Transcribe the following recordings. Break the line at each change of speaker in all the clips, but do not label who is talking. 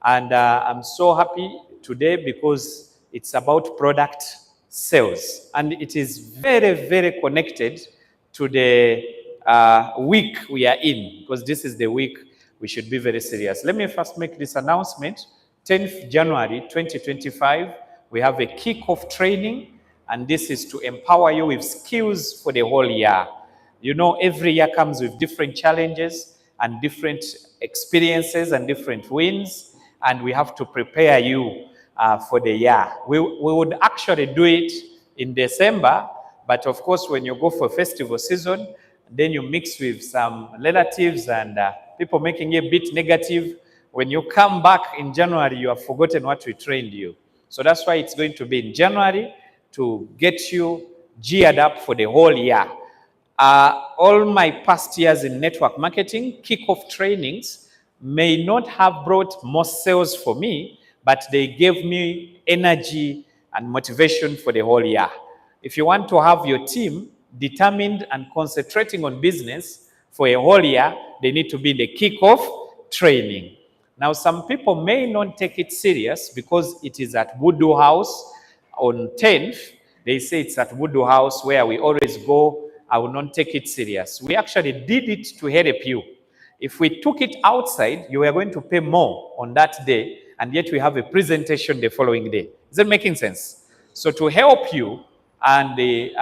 And I'm so happy today because it's about product sales. And it is very, very connected to the week we are in, because this is the week we should be very serious. Let me first make this announcement. 10th January 2025, we have a kick-off training, and this is to empower you with skills for the whole year. You know, every year comes with different challenges and different experiences and different wins, and we have to prepare you for the year. We would actually do it in December, but of course, when you go for festival season, then you mix with some relatives and people making you a bit negative. When you come back in January, you have forgotten what we trained you. So that's why it's going to be in January to get you geared up for the whole year. All my past years in network marketing, kickoff trainings may not have brought more sales for me, but they gave me energy and motivation for the whole year. If you want to have your team determined and concentrating on business for a whole year, they need to be in the kickoff training. Now, some people may not take it serious because it is at Voodoo House on 10th. They say it's at Voodoo House where we always go. I will not take it serious. We actually did it to help you. If we took it outside, you were going to pay more on that day, and yet we have a presentation the following day. Is that making sense? So to help you, and we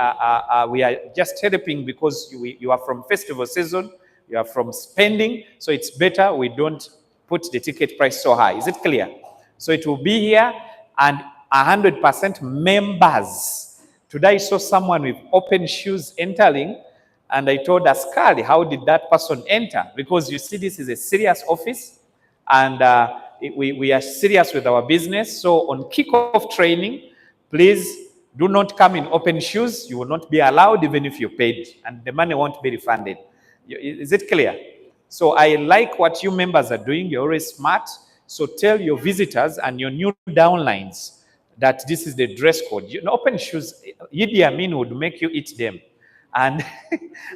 are just helping because you are from festival season, you are from spending, so it's better we don't put the ticket price so high. Is it clear? So it will be here, and 100% members. Today I saw someone with open shoes entering, and I told Ascali, how did that person enter? Because you see, this is a serious office, and we are serious with our business. So on kickoff training, please do not come in open shoes. You will not be allowed even if you paid, and the money won't be refunded. Is it clear? So I like what you members are doing. You're always smart. So tell your visitors and your new downlines that this is the dress code. Open shoes, Idi Amin would make you eat them. And,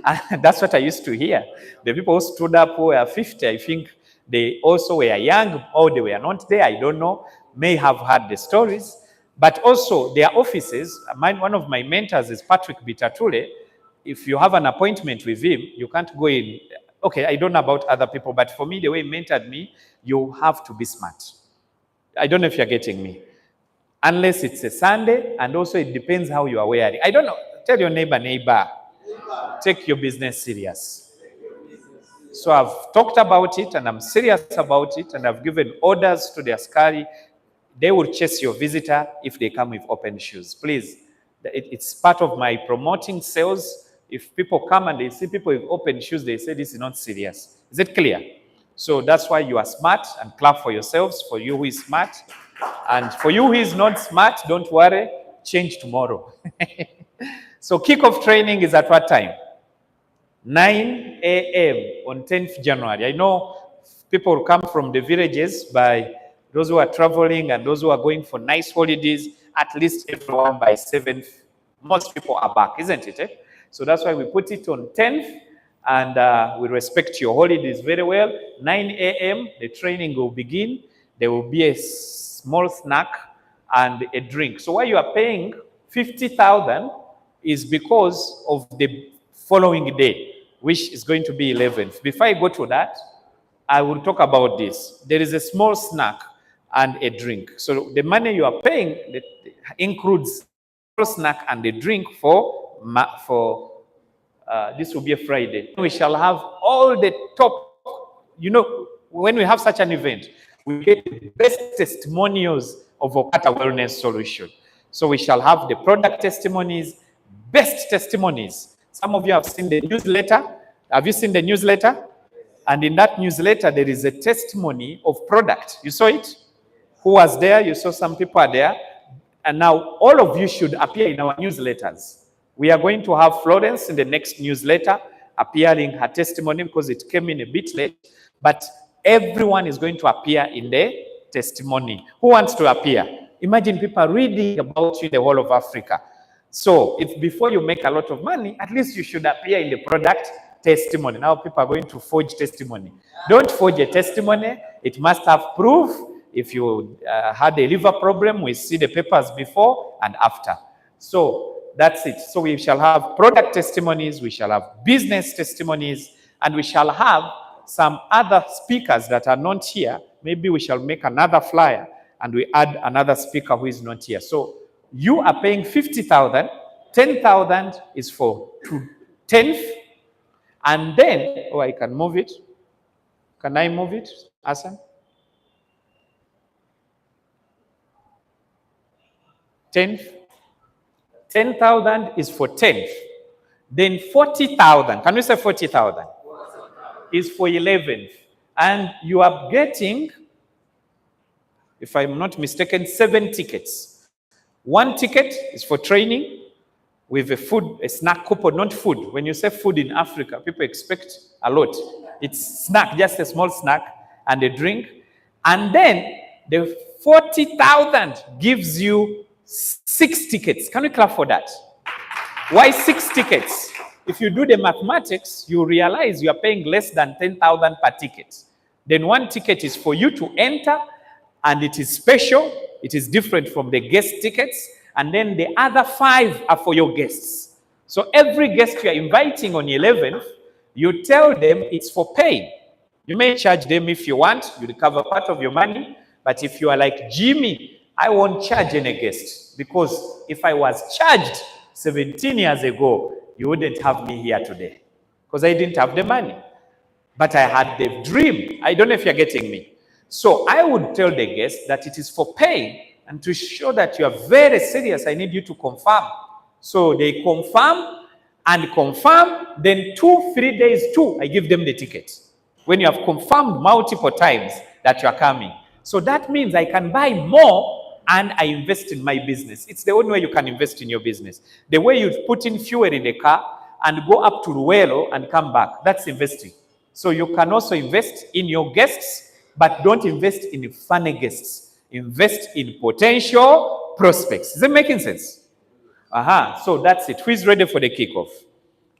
and that's what I used to hear. The people who stood up who were 50, I think they also were young, or they were not there, I don't know, may have heard the stories. But also their offices, one of my mentors is Patrick Bitatule. If you have an appointment with him, you can't go in. Okay, I don't know about other people, but for me, the way he mentored me, you have to be smart. I don't know if you're getting me. Unless it's a Sunday, and also it depends how you are wearing. I don't know. Tell your neighbor, take your business serious. So I've talked about it, and I'm serious about it, and I've given orders to the Askari. They will chase your visitor if they come with open shoes. Please, it's part of my promoting sales. If people come and they see people with open shoes, they say this is not serious. Is it clear? So that's why you are smart, and clap for yourselves, for you who is smart. And for you who is not smart, don't worry, change tomorrow. So kickoff training is at what time? 9 a.m. on 10th January. I know people come from the villages, by those who are traveling and those who are going for nice holidays. At least everyone by 7th, most people are back, isn't it? So that's why we put it on 10th, and we respect your holidays very well. 9 a.m., the training will begin. There will be a small snack and a drink. So why you are paying 50,000 is because of the following day, which is going to be 11th. Before I go to that, I will talk about this. There is a small snack and a drink. So the money you are paying includes a snack and a drink for this will be a Friday. We shall have all the top, when we have such an event, we get the best testimonials of OQATA Wellness Solution. So we shall have the product testimonies, best testimonies. Some of you have seen the newsletter. Have you seen the newsletter? And in that newsletter, there is a testimony of product. You saw it? Who was there? You saw some people are there. And now all of you should appear in our newsletters. We are going to have Florence in the next newsletter appearing her testimony because it came in a bit late. But everyone is going to appear in the testimony. Who wants to appear? Imagine people reading about you in the whole of Africa. So if before you make a lot of money, at least you should appear in the product testimony. Now people are going to forge testimony. Don't forge a testimony. It must have proof. If you had a liver problem, we see the papers before and after. So that's it. So we shall have product testimonies, we shall have business testimonies, and we shall have some other speakers that are not here. Maybe we shall make another flyer and we add another speaker who is not here. So you are paying 50,000, 10,000 is for 10th, and then, I can move it. Can I move it, Hassan? 10th. 10,000 is for 10th. Then 40,000, can we say 40,000? Is for 11th. And you are getting, if I'm not mistaken, 7 tickets. 1 ticket is for training with a snack coupon, not food. When you say food in Africa, people expect a lot. It's snack, just a small snack and a drink. And then the 40,000 gives you 6 tickets. Can we clap for that? Why 6 tickets? If you do the mathematics, you realize you are paying less than 10,000 per ticket. Then 1 ticket is for you to enter, and it is special. It is different from the guest tickets. And then the other 5 are for your guests. So every guest you are inviting on 11th, you tell them it's for pay. You may charge them if you want. You recover part of your money. But if you are like Jimmy, I won't charge any guest, because if I was charged 17 years ago, you wouldn't have me here today, because I didn't have the money. But I had the dream. I don't know if you're getting me. So I would tell the guests that it is for pay, and to show that you are very serious, I need you to confirm. So they confirm and confirm, then 2-3 days too, I give them the ticket. When you have confirmed multiple times that you are coming. So that means I can buy more and I invest in my business. It's the only way you can invest in your business. The way you put in fuel in the car and go up to Ruelo and come back, that's investing. So you can also invest in your guests, but don't invest in funny guests. Invest in potential prospects. Is it making sense? So that's it. Who is ready for the kickoff?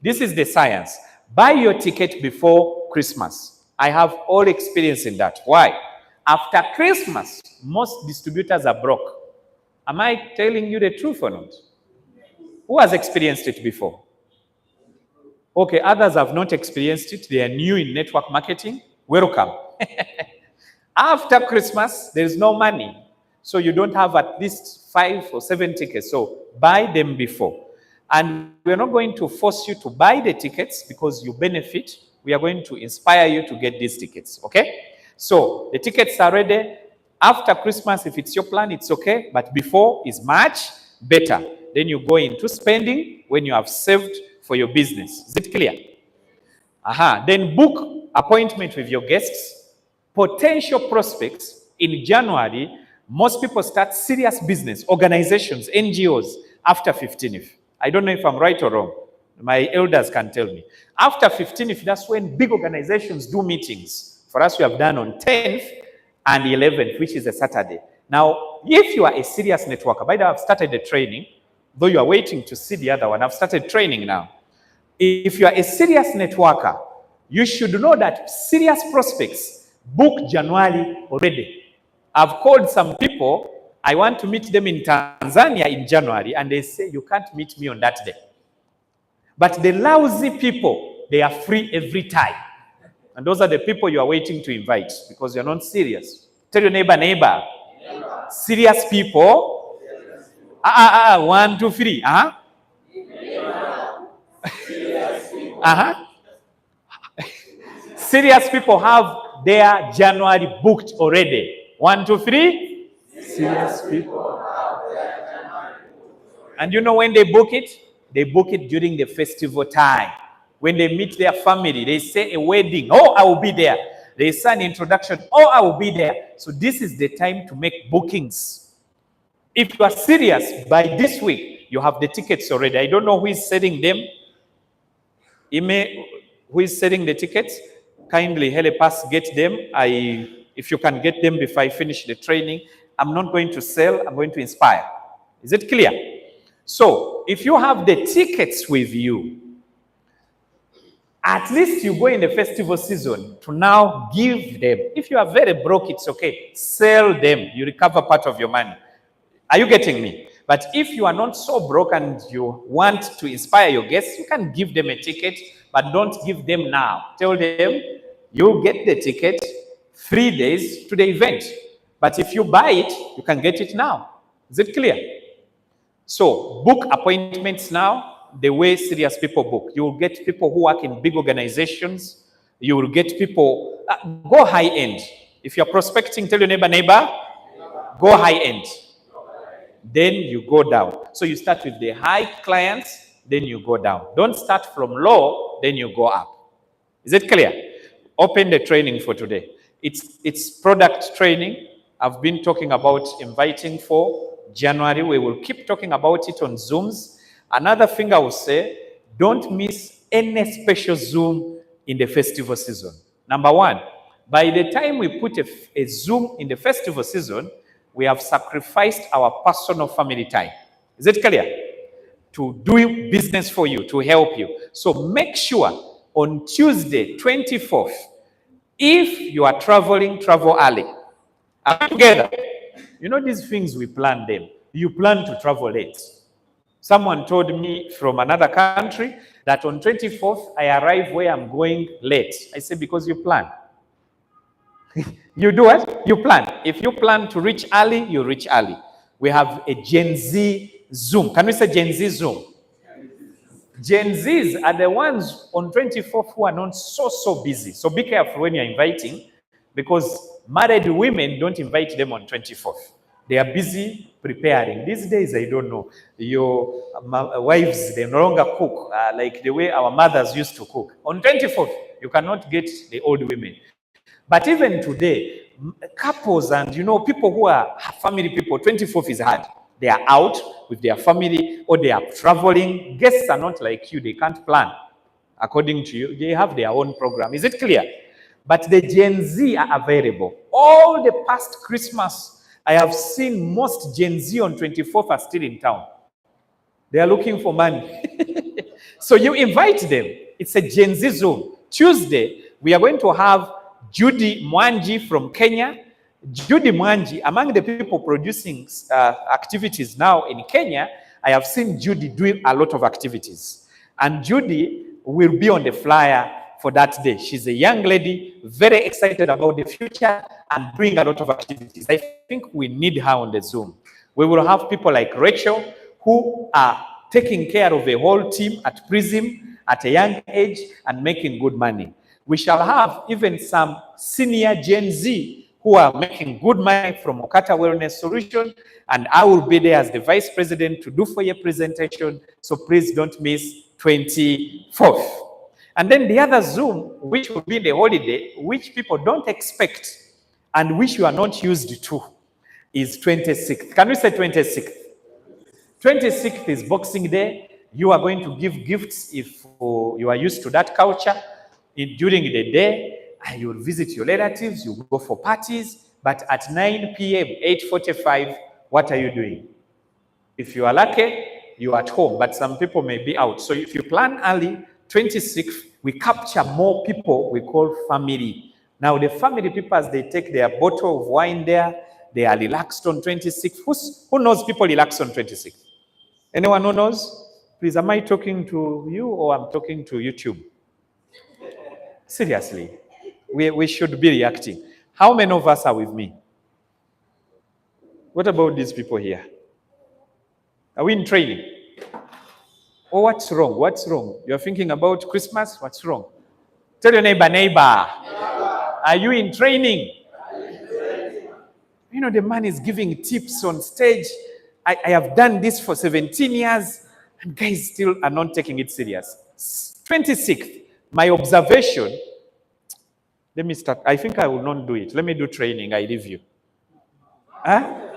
This is the science. Buy your ticket before Christmas. I have all experience in that. Why? After Christmas, most distributors are broke. Am I telling you the truth or not? Who has experienced it before? Okay, others have not experienced it. They are new in network marketing. Welcome. After Christmas, there is no money. So you don't have at least 5 or 7 tickets. So buy them before. And we're not going to force you to buy the tickets because you benefit. We are going to inspire you to get these tickets, okay? So the tickets are ready. After Christmas, if it's your plan, it's okay. But before is much better. Then you go into spending when you have saved for your business. Is it clear? Then book appointment with your guests. Potential prospects in January. Most people start serious business, organizations, NGOs, after 15th. I don't know if I'm right or wrong. My elders can tell me. After 15th, that's when big organizations do meetings. For us, we have done on 10th and 11th, which is a Saturday. Now, if you are a serious networker, by the way, I've started the training, though you are waiting to see the other one. I've started training now. If you are a serious networker, you should know that serious prospects book January already. I've called some people, I want to meet them in Tanzania in January, and they say, you can't meet me on that day. But the lousy people, they are free every time. And those are the people you are waiting to invite because you're not serious. Tell your neighbor. Serious people. 1, 2, 3. Serious people have their January booked already. 1, 2, 3. Serious people have their January booked. And you know when they book it? They book it during the festival time. When they meet their family, they say a wedding. Oh, I will be there. They say an introduction. Oh, I will be there. So this is the time to make bookings. If you are serious, by this week, you have the tickets already. I don't know who is selling them. Who is selling the tickets? Kindly help us get them. If you can get them before I finish the training, I'm not going to sell. I'm going to inspire. Is it clear? So, if you have the tickets with you, At least you go in the festival season to now give them. If you are very broke, it's okay. Sell them. You recover part of your money. Are you getting me? But if you are not so broke and you want to inspire your guests, you can give them a ticket, but don't give them now. Tell them you get the ticket 3 days to the event. But if you buy it, you can get it now. Is it clear? So book appointments now the way serious people book. You will get people who work in big organizations. You will get people, go high end. If you're prospecting, tell your neighbor, go high end. Then you go down. So you start with the high clients, then you go down. Don't start from low, then you go up. Is it clear? Open the training for today. It's product training. I've been talking about inviting for January. We will keep talking about it on Zooms. Another thing I will say, don't miss any special Zoom in the festival season. Number one, by the time we put a Zoom in the festival season, we have sacrificed our personal family time. Is it clear? To do business for you, to help you. So make sure on Tuesday, 24th, if you are traveling, travel early. Are we together? You know these things we plan them. You plan to travel late. Someone told me from another country that on 24th, I arrive where I'm going late. I said, because you plan. You do what? You plan. If you plan to reach early, you reach early. We have a Gen Z Zoom. Can we say Gen Z Zoom? Gen Zs are the ones on 24th who are not so busy. So be careful when you're inviting, because married women don't invite them on 24th. They are busy preparing. These days, I don't know. Your wives, they no longer cook like the way our mothers used to cook. On 24th, you cannot get the old women. But even today, couples and, people who are family people, 24th is hard. They are out with their family or they are traveling. Guests are not like you. They can't plan according to you. They have their own program. Is it clear? But the Gen Z are available. All the past Christmas, I have seen most Gen Z on 24th are still in town. They are looking for money. So you invite them. It's a Gen Z Zoom. Tuesday, we are going to have Judy Mwanji from Kenya. Judy Mwanji, among the people producing activities now in Kenya, I have seen Judy doing a lot of activities. And Judy will be on the flyer for that day. She's a young lady, very excited about the future and doing a lot of activities. I think we need her on the Zoom. We will have people like Rachel who are taking care of a whole team at Prism at a young age and making good money. We shall have even some senior Gen Z who are making good money from OQATA Wellness Solutions, and I will be there as the Vice President to do for your presentation, so please don't miss 24th. And then the other Zoom, which will be the holiday, which people don't expect and which you are not used to, is 26th. Can we say 26th? 26th is Boxing Day. You are going to give gifts if you are used to that culture. During the day, you will visit your relatives, you go for parties, but at 9 p.m., 8:45, what are you doing? If you are lucky, you are at home, but some people may be out. So if you plan early, 26th, we capture more people we call family. Now the family people, as they take their bottle of wine there, they are relaxed on 26th. Who knows people relax on 26th? Anyone who knows? Please, am I talking to you or I'm talking to YouTube? Seriously, we should be reacting. How many of us are with me? What about these people here? Are we in training? Oh, what's wrong? What's wrong? You're thinking about Christmas? What's wrong? Tell your neighbor, are you in training? You know, the man is giving tips on stage. I have done this for 17 years, and guys still are not taking it serious. 26th, my observation, let me start. I think I will not do it. Let me do training. I leave you. Huh?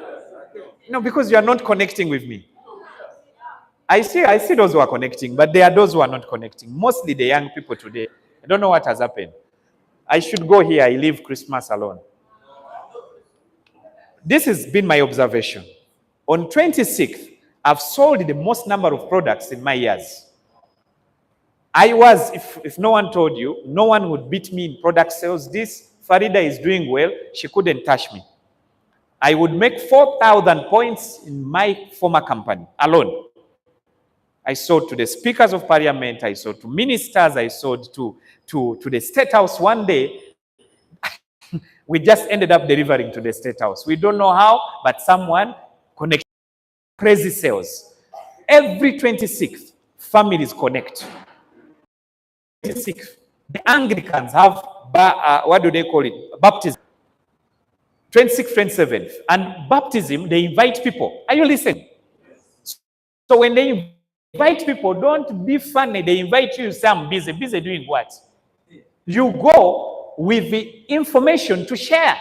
No, because you are not connecting with me. I see those who are connecting, but there are those who are not connecting. Mostly the young people today. I don't know what has happened. I should go here. I leave Christmas alone. This has been my observation. On 26th, I've sold the most number of products in my years. if no one told you, no one would beat me in product sales. This Farida is doing well. She couldn't touch me. I would make 4,000 points in my former company alone. I sold to the speakers of parliament. I sold to ministers. I sold to the State House one day. We just ended up delivering to the State House. We don't know how, but someone connected. Crazy sales. Every 26th, families connect. 26th, the Anglicans have, what do they call it? Baptism. 26th, 27th. And baptism, they invite people. Are you listening? So when they invite people, don't be funny. They invite you, say, I'm busy. Busy doing what? You go with the information to share.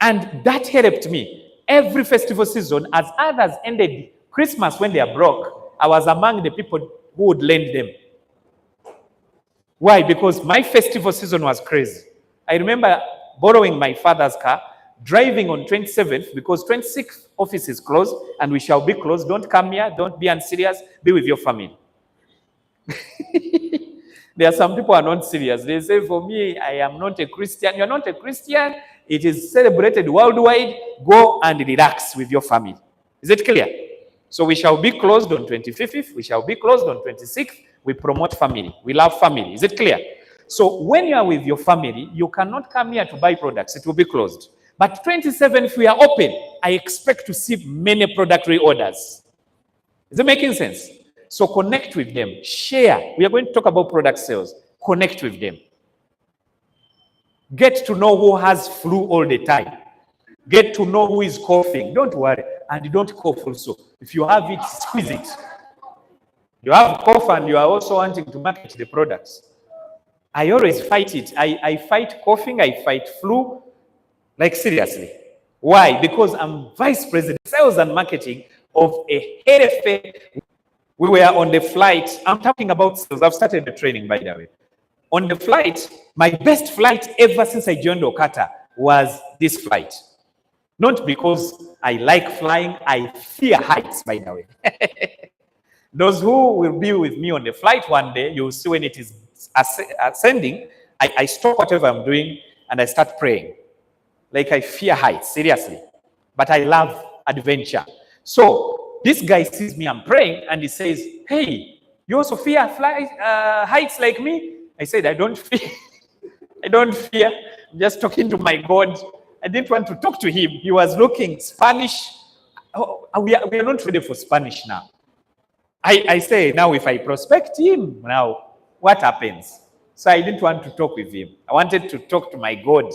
And that helped me. Every festival season, as others ended Christmas when they are broke, I was among the people who would lend them. Why? Because my festival season was crazy. I remember borrowing my father's car, driving on 27th, because 26th office is closed, and we shall be closed. Don't come here. Don't be unserious. Be with your family. There are some people who are not serious. They say, for me, I am not a Christian. You're not a Christian. It is celebrated worldwide. Go and relax with your family. Is it clear? So we shall be closed on 25th. We shall be closed on 26th. We promote family. We love family. Is it clear? So when you are with your family, you cannot come here to buy products. It will be closed. But 27th, we are open. I expect to see many product reorders. Is it making sense? So connect with them. Share. We are going to talk about product sales. Connect with them. Get to know who has flu all the time. Get to know who is coughing. Don't worry. And don't cough also. If you have it, squeeze it. You have cough and you are also wanting to market the products. I always fight it. I fight coughing. I fight flu. Like seriously. Why? Because I'm vice president, sales and marketing of a health. We were on the flight. I'm talking about sales. I've started the training, by the way. On the flight, my best flight ever since I joined OQATA was this flight. Not because I like flying, I fear heights, by the way. Those who will be with me on the flight one day, you'll see when it is ascending, I stop whatever I'm doing and I start praying. Like I fear heights, seriously. But I love adventure. So this guy sees me, I'm praying, and he says, hey, you also fear heights like me? I said, I don't fear. I don't fear. I'm just talking to my God. I didn't want to talk to him. He was looking Spanish. Oh, we are not ready for Spanish now. I say, now if I prospect him, now what happens? So I didn't want to talk with him. I wanted to talk to my God.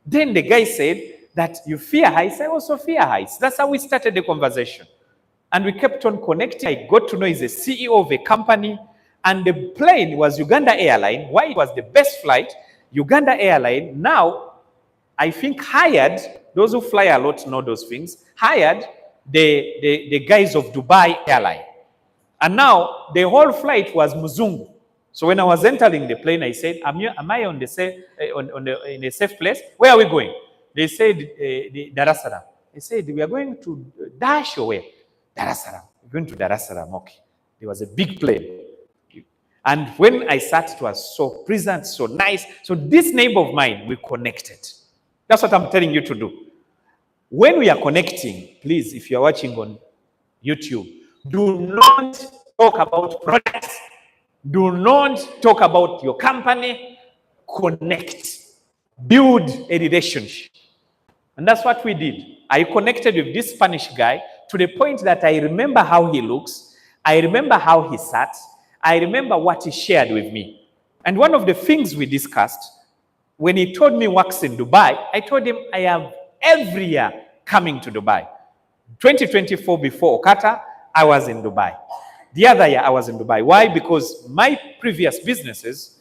Then the guy said that you fear heights. I also fear heights. That's how we started the conversation. And we kept on connecting. I got to know he's a CEO of a company. And the plane was Uganda Airline. Why it was the best flight? Uganda Airline now, I think, hired, those who fly a lot know those things, hired the guys of Dubai Airline. And now the whole flight was Muzungu. So when I was entering the plane, I said, am I on in a safe place? Where are we going? They said, Dar es Salaam. They said, we are going to Dash or where? Dar es Salaam. We're going to Dar es Salaam. Okay. There was a big plane. And when I sat, it was so pleasant, so nice. So this neighbor of mine, we connected. That's what I'm telling you to do. When we are connecting, please, if you're watching on YouTube, do not talk about products. Do not talk about your company. Connect. Build a relationship. And that's what we did. I connected with this Spanish guy to the point that I remember how he looks. I remember how he sat. I remember what he shared with me. And one of the things we discussed, when he told me works in Dubai, I told him I am every year coming to Dubai. 2024 before OQATA, I was in Dubai. The other year I was in Dubai. Why? Because my previous businesses,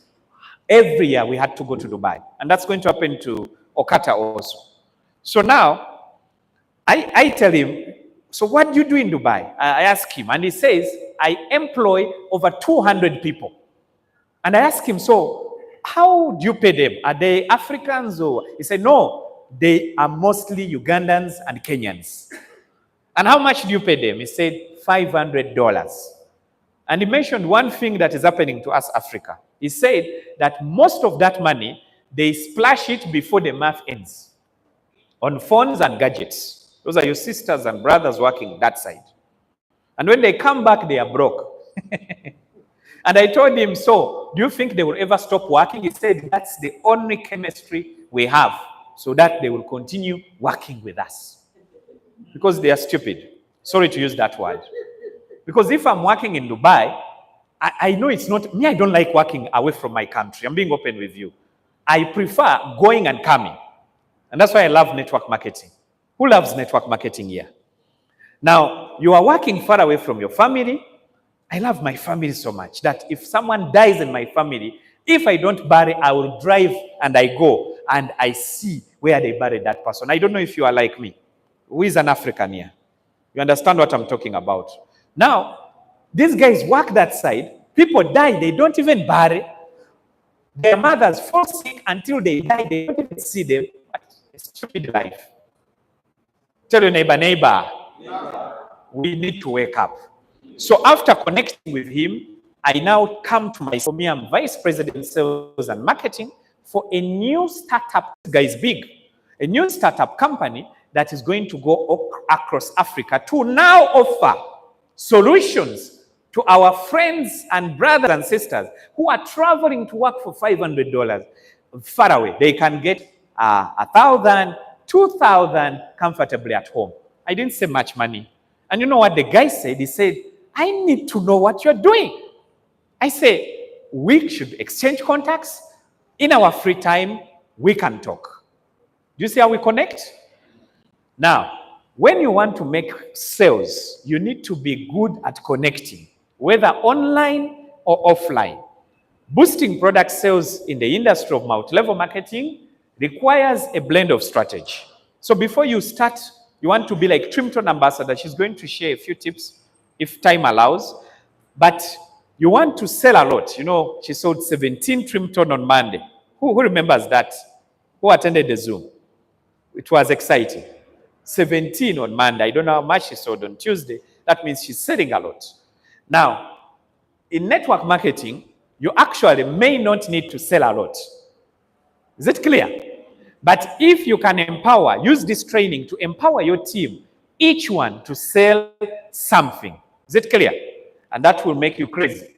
every year we had to go to Dubai. And that's going to happen to OQATA also. So now, I tell him, so what do you do in Dubai? I ask him, and he says, I employ over 200 people. And I ask him, so how do you pay them? Are they Africans or? He said, no, they are mostly Ugandans and Kenyans. And how much do you pay them? He said, $500. And he mentioned one thing that is happening to us, Africa. He said that most of that money, they splash it before the month ends on phones and gadgets. Those are your sisters and brothers working that side. And when they come back, they are broke. And I told him, so do you think they will ever stop working? He said, that's the only chemistry we have, so that they will continue working with us. Because they are stupid. Sorry to use that word. Because if I'm working in Dubai, I know it's not, me, I don't like working away from my country. I'm being open with you. I prefer going and coming. And that's why I love network marketing. Who loves network marketing here? Now, you are working far away from your family. I love my family so much that if someone dies in my family, if I don't bury, I will drive and I go and I see where they buried that person. I don't know if you are like me. Who is an African here? You understand what I'm talking about? Now, these guys work that side. People die. They don't even bury. Their mothers fall sick until they die. They don't even see them. What a stupid life. Tell your neighbor, we need to wake up. So after connecting with him, I now come to for me, I'm Vice President Sales and Marketing for a new startup. This guy is big. A new startup company that is going to go across Africa to now offer solutions to our friends and brothers and sisters who are traveling to work for $500 far away. They can get 1,000, 2,000 comfortably at home. I didn't say much money. And you know what the guy said? He said, I need to know what you're doing. I said, we should exchange contacts. In our free time, we can talk. Do you see how we connect? Now, when you want to make sales, you need to be good at connecting, whether online or offline. Boosting product sales in the industry of multi-level marketing requires a blend of strategy. So before you start, you want to be like Trimton Ambassador. She's going to share a few tips if time allows. But you want to sell a lot. You know, she sold 17 Trimton on Monday. Who remembers that? Who attended the Zoom? It was exciting. 17 on Monday. I don't know how much she sold on Tuesday. That means she's selling a lot. Now, in network marketing, you actually may not need to sell a lot. Is it clear? But if you can empower, use this training to empower your team, each one to sell something. Is it clear? And that will make you crazy.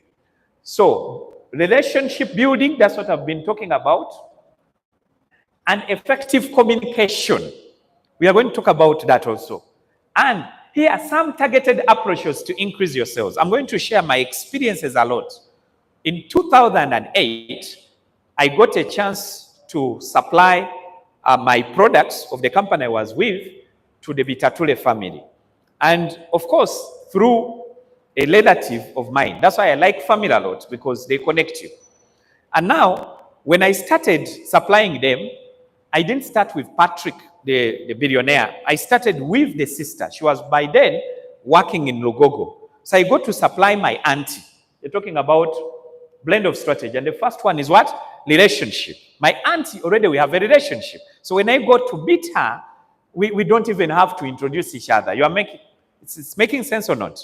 So, relationship building, that's what I've been talking about. And effective communication. We are going to talk about that also. And here are some targeted approaches to increase your sales. I'm going to share my experiences a lot. In 2008, I got a chance to supply my products of the company I was with to the Bitatule family. And of course, through a relative of mine. That's why I like family a lot, because they connect you. And now, when I started supplying them, I didn't start with Patrick, the billionaire. I started with the sister. She was by then working in Lugogo. So I got to supply my auntie. They're talking about blend of strategy. And the first one is what? Relationship. My auntie, already we have a relationship. So when I got to meet her, we don't even have to introduce each other. You are making, it's making sense or not?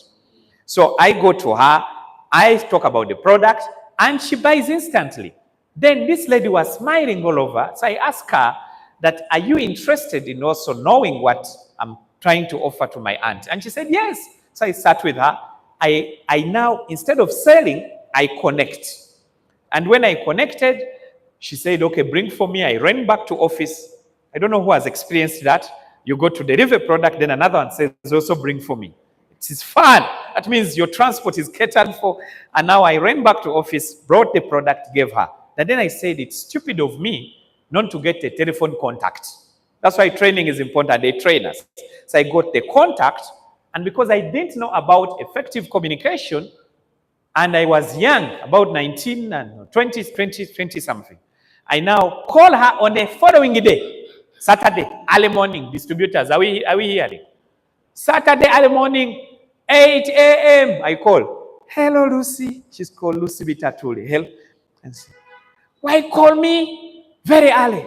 So I go to her, I talk about the product, and she buys instantly. Then this lady was smiling all over. So I asked her that, are you interested in also knowing what I'm trying to offer to my aunt? And she said, yes. So I sat with her. I now, instead of selling, I connect. And when I connected, she said, okay, bring for me. I ran back to office. I don't know who has experienced that. You go to deliver a product, then another one says, also bring for me. It is fun. That means your transport is catered for. And now I ran back to office, brought the product, gave her. And then I said, it's stupid of me not to get a telephone contact. That's why training is important. They train us. So I got the contact. And because I didn't know about effective communication, and I was young, about 19 and 20 something, I now call her on the following day, Saturday, early morning, distributors. Are we hearing? Saturday early morning, 8 a.m. I call. Hello, Lucy. She's called Lucy Bitatuli. Hello. And so, why call me very early?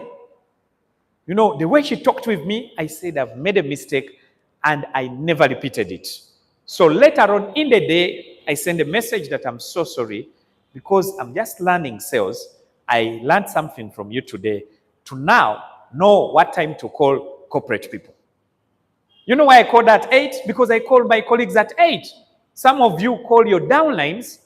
You know, the way she talked with me, I said I've made a mistake and I never repeated it. So later on in the day, I send a message that I'm so sorry because I'm just learning sales. I learned something from you today to now know what time to call corporate people. You know why I called at 8? Because I called my colleagues at 8. Some of you call your downlines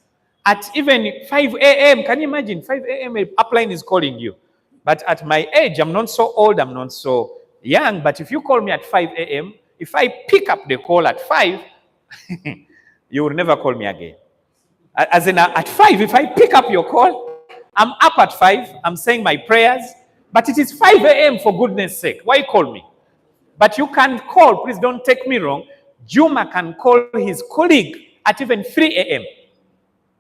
at even 5 a.m. Can you imagine? 5 a.m. upline is calling you. But at my age, I'm not so old, I'm not so young, but if you call me at 5 a.m., if I pick up the call at 5, you will never call me again. As in, at 5, if I pick up your call, I'm up at 5, I'm saying my prayers, but it is 5 a.m. for goodness sake. Why call me? But you can call, please don't take me wrong, Juma can call his colleague at even 3 a.m.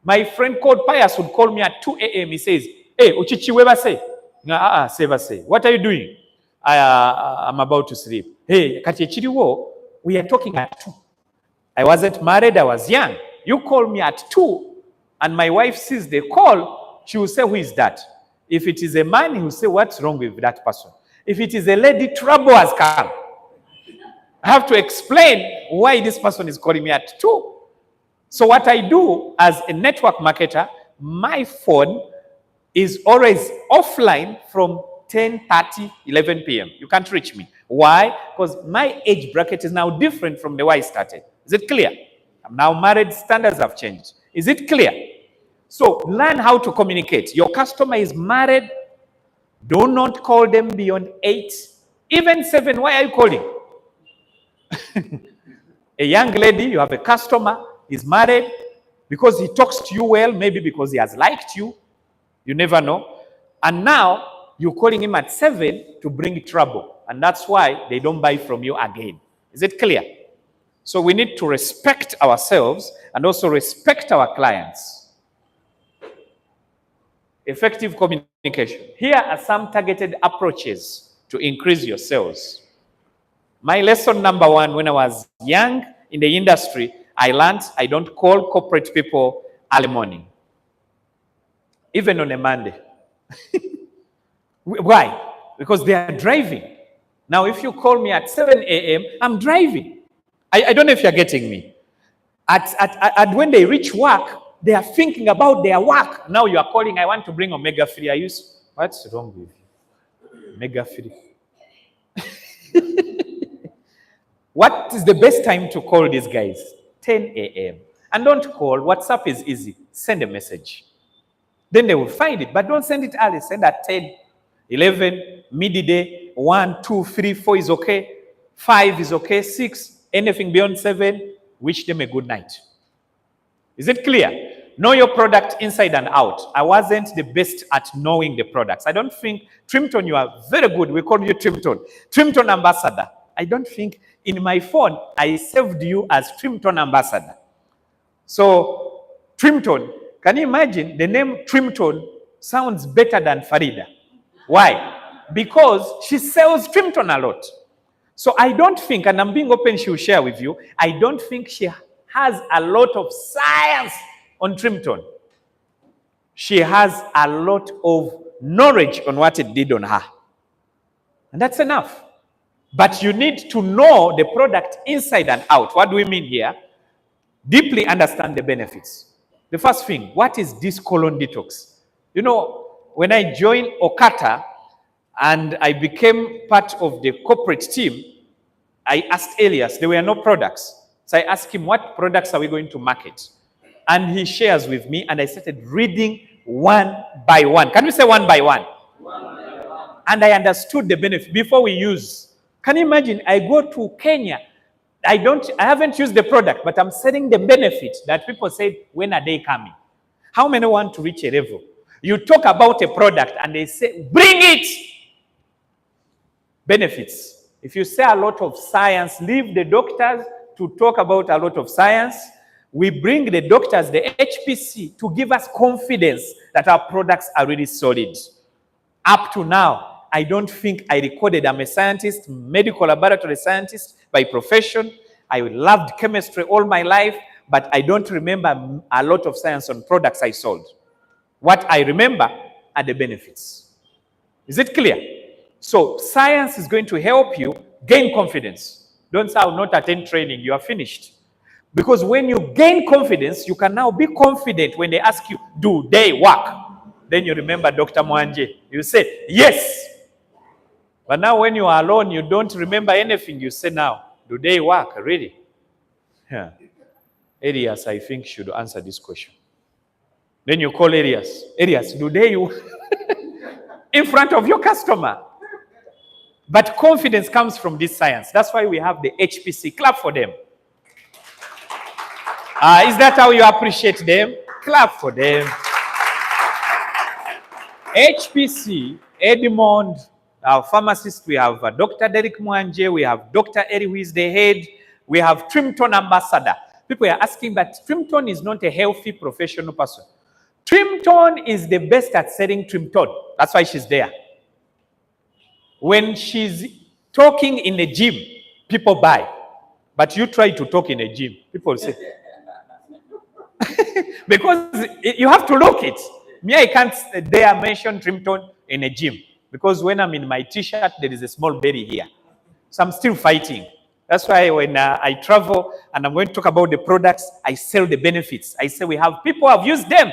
My friend called Pius would call me at 2 a.m. He says, hey, Uchichi, weba say? Say. What are you doing? I'm about to sleep. Hey, Katiechiriwo, we are talking at 2. I wasn't married, I was young. You call me at 2, and my wife sees the call, she will say, who is that? If it is a man, he will say, what's wrong with that person? If it is a lady, trouble has come. I have to explain why this person is calling me at 2. So what I do as a network marketer, my phone is always offline from 10:30, 11 p.m. You can't reach me. Why? Because my age bracket is now different from the way I started. Is it clear? I'm now married, standards have changed. Is it clear? So learn how to communicate. Your customer is married. Do not call them beyond 8, even 7. Why are you calling? A young lady, you have a customer, is married because he talks to you well, maybe because he has liked you. You never know. And now you're calling him at 7 to bring trouble. And that's why they don't buy from you again. Is it clear? So we need to respect ourselves and also respect our clients. Effective communication. Here are some targeted approaches to increase your sales. My lesson number 1, when I was young in the industry, I learned I don't call corporate people early morning, even on a Monday. Why? Because they are driving. Now, if you call me at 7 a.m., I'm driving. I don't know if you're getting me. At when they reach work, they are thinking about their work. Now you are calling, I want to bring omega-3. What's wrong with you? Omega-3. What is the best time to call these guys? 10 a.m. And don't call. WhatsApp is easy. Send a message. Then they will find it. But don't send it early. Send at 10, 11, midday, 1, 2, 3, 4 is okay. 5 is okay. 6, anything beyond 7, wish them a good night. Is it clear? Know your product inside and out. I wasn't the best at knowing the products. I don't think, Trimton, you are very good. We call you Trimton. Trimton ambassador. I don't think in my phone, I saved you as Trimton ambassador. So, Trimton, can you imagine the name Trimton sounds better than Farida? Why? Because she sells Trimton a lot. So I don't think, and I'm being open, she will share with you, I don't think she has a lot of science on Trimton. She has a lot of knowledge on what it did on her. And that's enough. But you need to know the product inside and out. What do we mean here? Deeply understand the benefits. The first thing, what is this colon detox? You know, when I joined OQATA and I became part of the corporate team, I asked Elias, there were no products. So I asked him, what products are we going to market? And he shares with me, and I started reading one by one. Can we say one by one? One by one. And I understood the benefit before we use. Can you imagine? I go to Kenya. I haven't used the product, but I'm selling the benefit that people said, when are they coming? How many want to reach a level? You talk about a product and they say, bring it! Benefits. If you say a lot of science, leave the doctors to talk about a lot of science. We bring the doctors, the HPC, to give us confidence that our products are really solid. Up to now, I don't think I recorded. I'm a scientist, medical laboratory scientist by profession. I loved chemistry all my life, but I don't remember a lot of science on products I sold. What I remember are the benefits. Is it clear? So science is going to help you gain confidence. Don't say, I will not attend training. You are finished. Because when you gain confidence, you can now be confident when they ask you, do they work? Then you remember Dr. Mwanje. You say, yes. But now when you are alone, you don't remember anything. You say now, do they work? Really? Yeah. Elias, I think, should answer this question. Then you call Elias. Elias, do they work? In front of your customer. But confidence comes from this science. That's why we have the HPC. Clap for them. Is that how you appreciate them? Clap for them. HPC, Edmond, our pharmacist, we have Dr. Derek Mwanje, we have Dr. Eri, who is the head, we have Trimton ambassador. People are asking, but Trimton is not a healthy professional person. Trimton is the best at selling Trimton. That's why she's there. When she's talking in the gym, people buy. But you try to talk in a gym, people say, because you have to look it. Me, I can't dare mention Trimton in a gym. Because when I'm in my t-shirt, there is a small belly here. So I'm still fighting. That's why when I travel and I'm going to talk about the products, I sell the benefits. I say we have people who have used them.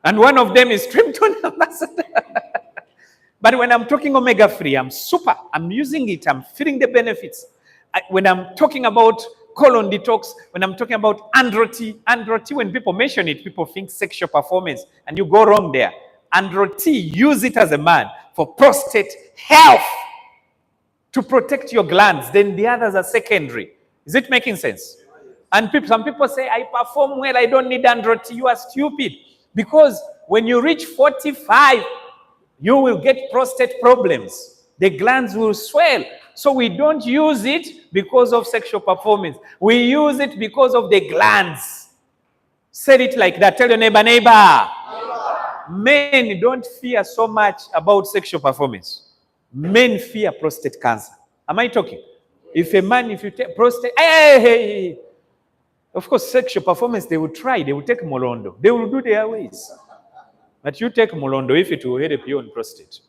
And one of them is Trimton ambassador. But when I'm talking omega-3, I'm super. I'm using it. I'm feeling the benefits. When I'm talking about colon detox, when I'm talking about andro-T, when people mention it, people think sexual performance, and you go wrong there. Andro-T, use it as a man for prostate health, to protect your glands. Then the others are secondary. Is it making sense? And some people say, I perform well, I don't need andro-T. You are stupid. Because when you reach 45, you will get prostate problems. The glands will swell. So we don't use it because of sexual performance. We use it because of the glands. Say it like that. Tell your neighbor, neighbor. Men don't fear so much about sexual performance. Men fear prostate cancer. Am I talking? If you take prostate, hey. Of course, sexual performance, they will try. They will take Molondo. They will do their ways. But you take Molondo, if it will help you on prostate.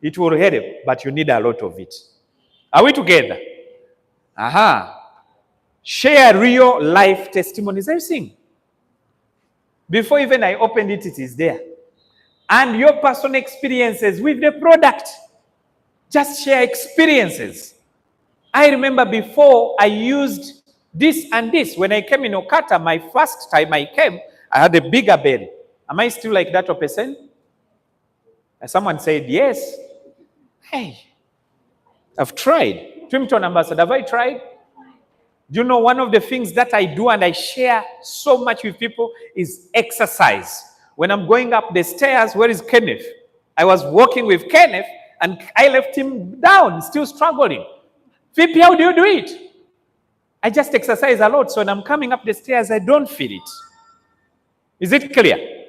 It will help, but you need a lot of it. Are we together? Share real life testimonies. Are you seeing? Before even I opened it, it is there. And your personal experiences with the product. Just share experiences. I remember before I used this and this. When I came in OQATA, my first time I came, I had a bigger belly. Am I still like that person? And someone said, yes. Hey, I've tried. Trimton ambassador, have I tried? Do you know one of the things that I do and I share so much with people is exercise. When I'm going up the stairs, where is Kenneth? I was walking with Kenneth and I left him down, still struggling. VP, how do you do it? I just exercise a lot, so when I'm coming up the stairs, I don't feel it. Is it clear?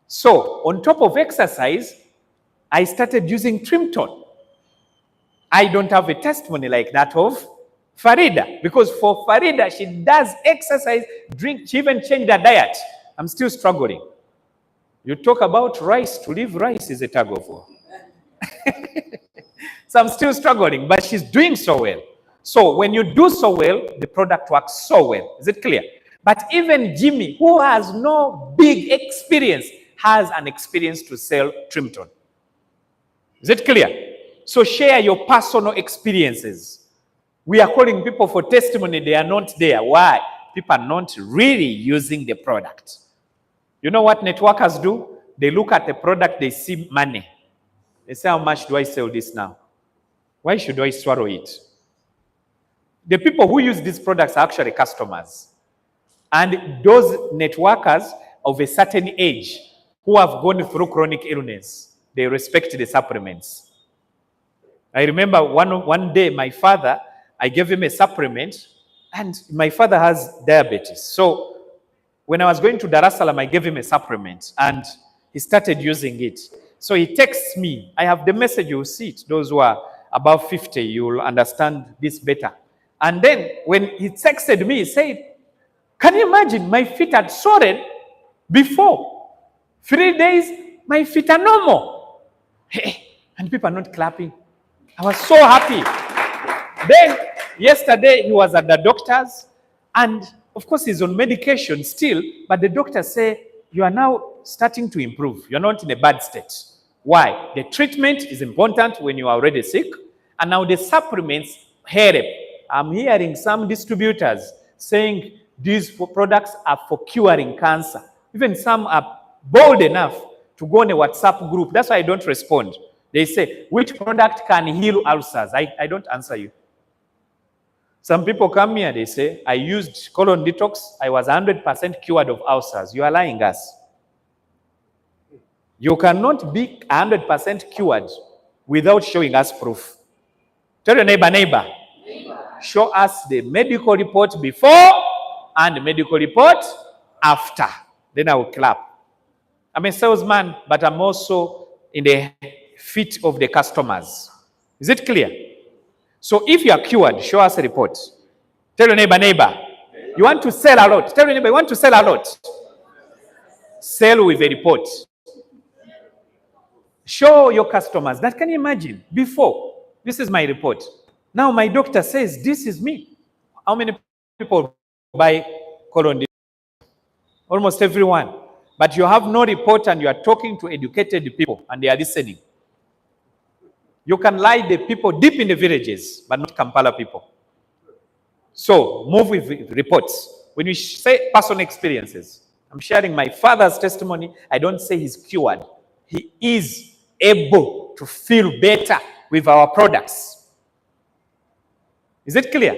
So, on top of exercise, I started using Trimton. I don't have a testimony like that of Farida, because for Farida, she does exercise, drink, she even changed her diet. I'm still struggling. You talk about rice, to leave rice is a tug of war. So I'm still struggling, but she's doing so well. So when you do so well, the product works so well. Is it clear? But even Jimmy, who has no big experience, has an experience to sell Trimton. Is it clear? So share your personal experiences. We are calling people for testimony. They are not there. Why? People are not really using the product. You know what networkers do? They look at the product, they see money. They say, how much do I sell this now? Why should I swallow it? The people who use these products are actually customers. And those networkers of a certain age who have gone through chronic illness, they respect the supplements. I remember one day my father, I gave him a supplement, and my father has diabetes. So when I was going to Dar es Salaam, I gave him a supplement, and he started using it. So he texts me. I have the message, you'll see it. Those who are above 50, you'll understand this better. And then when he texted me, he said, can you imagine, my feet had swollen before. 3 days, my feet are normal. Hey, and people are not clapping. I was so happy. Then, yesterday, he was at the doctor's, And of course, he's on medication still, but the doctors say, you are now starting to improve. You're not in a bad state. Why? The treatment is important when you are already sick, and now the supplements help. I'm hearing some distributors saying these products are for curing cancer. Even some are bold enough to go on a WhatsApp group. That's why I don't respond. They say, which product can heal ulcers? I don't answer you. Some people come here, they say, I used colon detox, I was 100% cured of ulcers. You are lying us. You cannot be 100% cured without showing us proof. Tell your neighbor, show us the medical report before and the medical report after. Then I will clap. I'm a salesman, but I'm also in the feet of the customers. Is it clear? So if you are cured, show us a report. Tell your neighbor, you want to sell a lot. Tell your neighbor, you want to sell a lot. Sell with a report. Show your customers. That can you imagine? Before, this is my report. Now my doctor says, this is me. How many people buy colon detox? Almost everyone. But you have no report and you are talking to educated people and they are listening. You can lie the people deep in the villages, but not Kampala people. So, move with reports. When you say personal experiences, I'm sharing my father's testimony. I don't say he's cured. He is able to feel better with our products. Is it clear?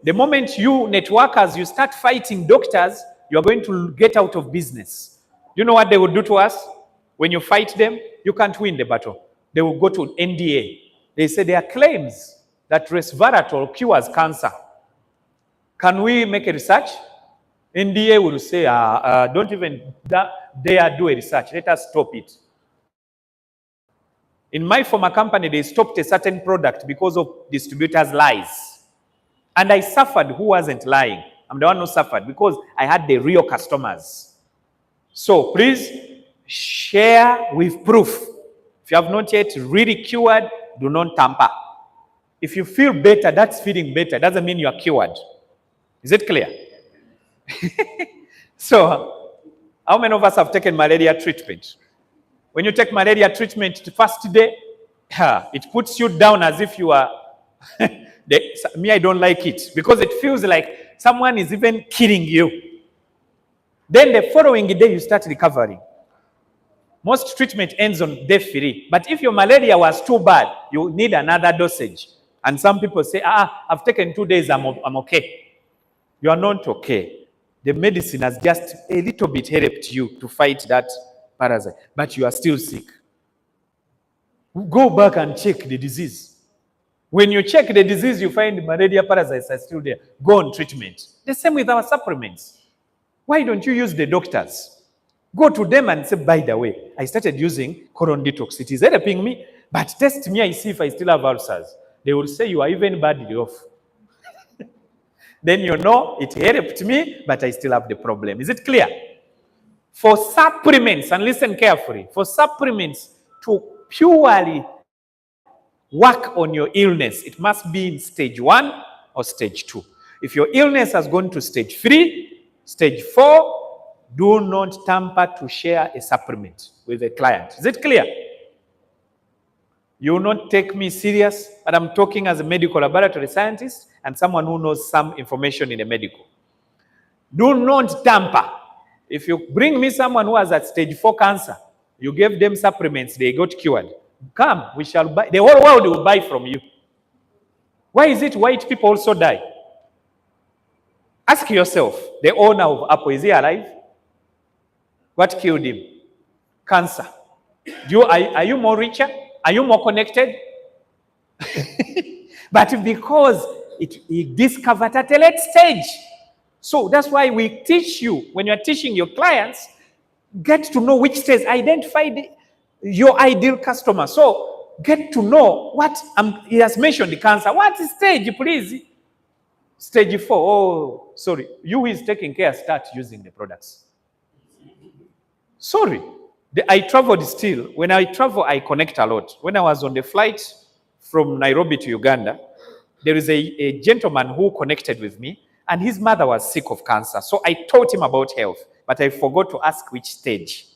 The moment you networkers, you start fighting doctors, you're going to get out of business. You know what they will do to us? When you fight them, you can't win the battle. They will go to NDA. They say there are claims that resveratrol cures cancer. Can we make a research? NDA will say, don't even dare do a research. Let us stop it. In my former company, they stopped a certain product because of distributors' lies. And I suffered. Who wasn't lying? I'm the one who suffered because I had the real customers. So please share with proof. If you have not yet really cured, do not tamper. If you feel better, that's feeling better. Doesn't mean you are cured. Is it clear? So, how many of us have taken malaria treatment? When you take malaria treatment the first day, it puts you down as if you are... Me, I don't like it because it feels like someone is even killing you. Then the following day, you start recovering. Most treatment ends on day 3. But if your malaria was too bad, you need another dosage. And some people say, I've taken 2 days, I'm okay. You are not okay. The medicine has just a little bit helped you to fight that parasite. But you are still sick. Go back and check the disease. When you check the disease, you find the malaria parasites are still there. Go on treatment. The same with our supplements. Why don't you use the doctors? Go to them and say, by the way, I started using colon detox. It is helping me, but test me, I see if I still have ulcers. They will say you are even badly off. Then you know it helped me, but I still have the problem. Is it clear? For supplements, and listen carefully, for supplements to purely work on your illness, it must be in stage 1 or stage 2. If your illness has gone to stage 3, stage 4, do not tamper to share a supplement with a client. Is it clear? You will not take me serious, but I'm talking as a medical laboratory scientist and someone who knows some information in the medical. Do not tamper. If you bring me someone who has at stage 4 cancer, you gave them supplements, they got cured. Come, we shall buy. The whole world will buy from you. Why is it white people also die? Ask yourself, the owner of Apple, is he alive? What killed him? Cancer. Are you more richer? Are you more connected? But because he discovered at a late stage. So that's why we teach you, when you're teaching your clients, get to know which stage, identify your ideal customer. So get to know what, he has mentioned the cancer. What stage, please? Stage 4. Oh, sorry. You who is taking care, start using the products. Sorry. I traveled still. When I travel, I connect a lot. When I was on the flight from Nairobi to Uganda, there is a gentleman who connected with me, And his mother was sick of cancer. So I taught him about health, but I forgot to ask which stage.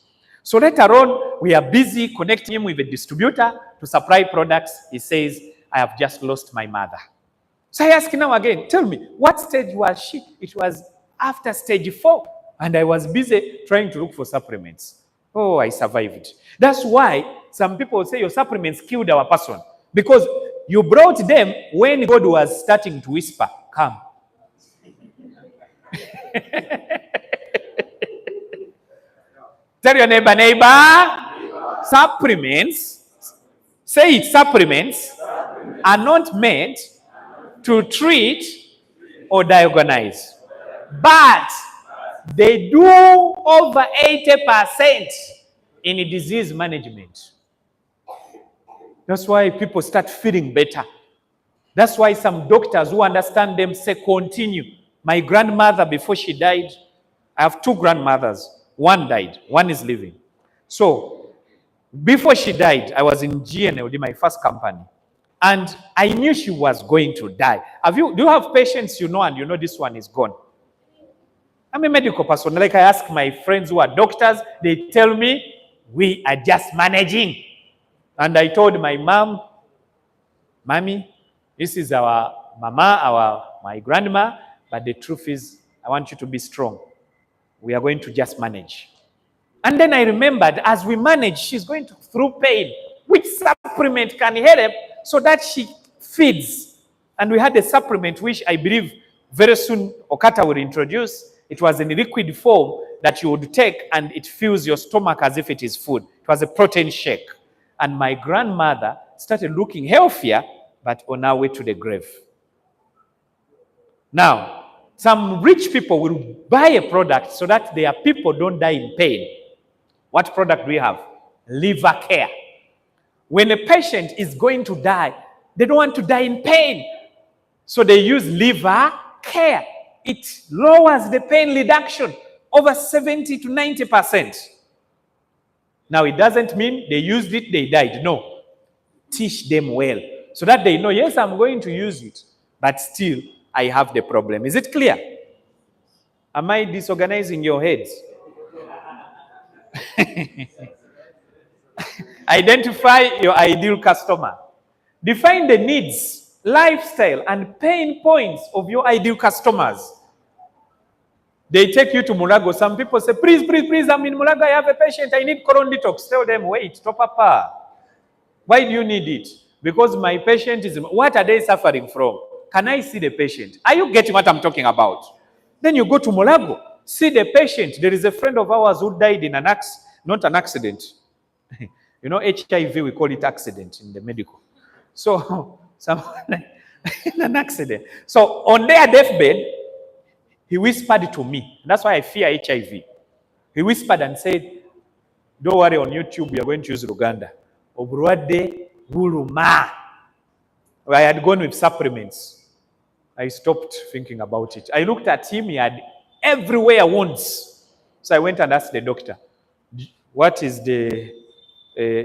So later on, we are busy connecting him with a distributor to supply products. He says, I have just lost my mother. So I ask now again, tell me, what stage was she? It was after stage 4. And I was busy trying to look for supplements. Oh, I survived. That's why some people say your supplements killed our person. Because you brought them when God was starting to whisper, come. Tell your neighbor, supplements, say it, supplements are not made to treat or diagnose, but they do over 80% in disease management. That's why people start feeling better. That's why some doctors who understand them say continue. My grandmother, before she died, I have 2 grandmothers. One died, one is living. So before she died, I was in GNLD, my first company. And I knew she was going to die. Do you have patients you know and you know this one is gone? I'm a medical person. Like I ask my friends who are doctors, they tell me, we are just managing. And I told my mom, Mommy, this is our mama, my grandma, but the truth is, I want you to be strong. We are going to just manage. And then I remembered, as we manage, she's going through pain. Which supplement can help so that she feeds? And we had a supplement which I believe very soon OQATA will introduce. It was in liquid form that you would take and it fills your stomach as if it is food. It was a protein shake. And my grandmother started looking healthier, but on our way to the grave. Now, some rich people will buy a product so that their people don't die in pain. What product do we have? Liver care. When a patient is going to die, they don't want to die in pain. So they use liver care. It lowers the pain reduction over 70 to 90%. Now, it doesn't mean they used it, they died. No. Teach them well so that they know, yes, I'm going to use it, but still, I have the problem. Is it clear? Am I disorganizing your heads? Identify your ideal customer. Define the needs, lifestyle, and pain points of your ideal customers. They take you to Mulago. Some people say, please, I'm in Mulago. I have a patient. I need colon detox. Tell them, wait, stop up. Why do you need it? Because my patient is, what are they suffering from? Can I see the patient? Are you getting what I'm talking about? Then you go to Mulago, see the patient. There is a friend of ours who died in not an accident. You know, HIV, we call it accident in the medical. So, someone in an accident. So, on their deathbed, he whispered to me. That's why I fear HIV. He whispered and said, don't worry, on YouTube, we are going to use Ruganda. Obruade Guruma. I had gone with supplements. I stopped thinking about it. I looked at him, he had everywhere wounds. So I went and asked the doctor, what is the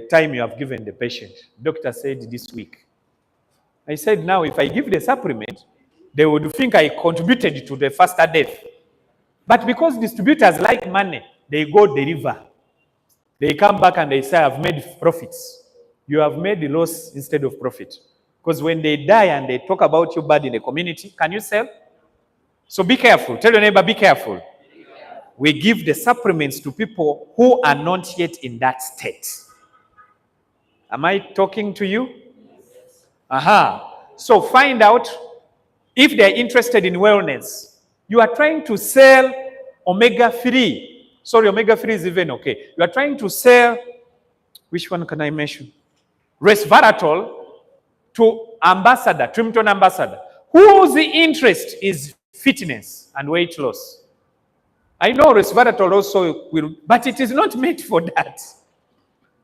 time you have given the patient? Doctor said this week. I said, now if I give the supplement, they would think I contributed to the faster death. But because distributors like money, they go deliver. They come back and they say, I've made profits. You have made the loss instead of profit. Because when they die and they talk about you bad in the community, can you sell? So be careful. Tell your neighbor, be careful. We give the supplements to people who are not yet in that state. Am I talking to you? So find out if they're interested in wellness. You are trying to sell omega-3. Sorry, omega-3 is even okay. You are trying to sell, which one can I mention? Resveratrol to ambassador, Trimpton ambassador, whose interest is fitness and weight loss. I know resveratrol also will, but it is not made for that.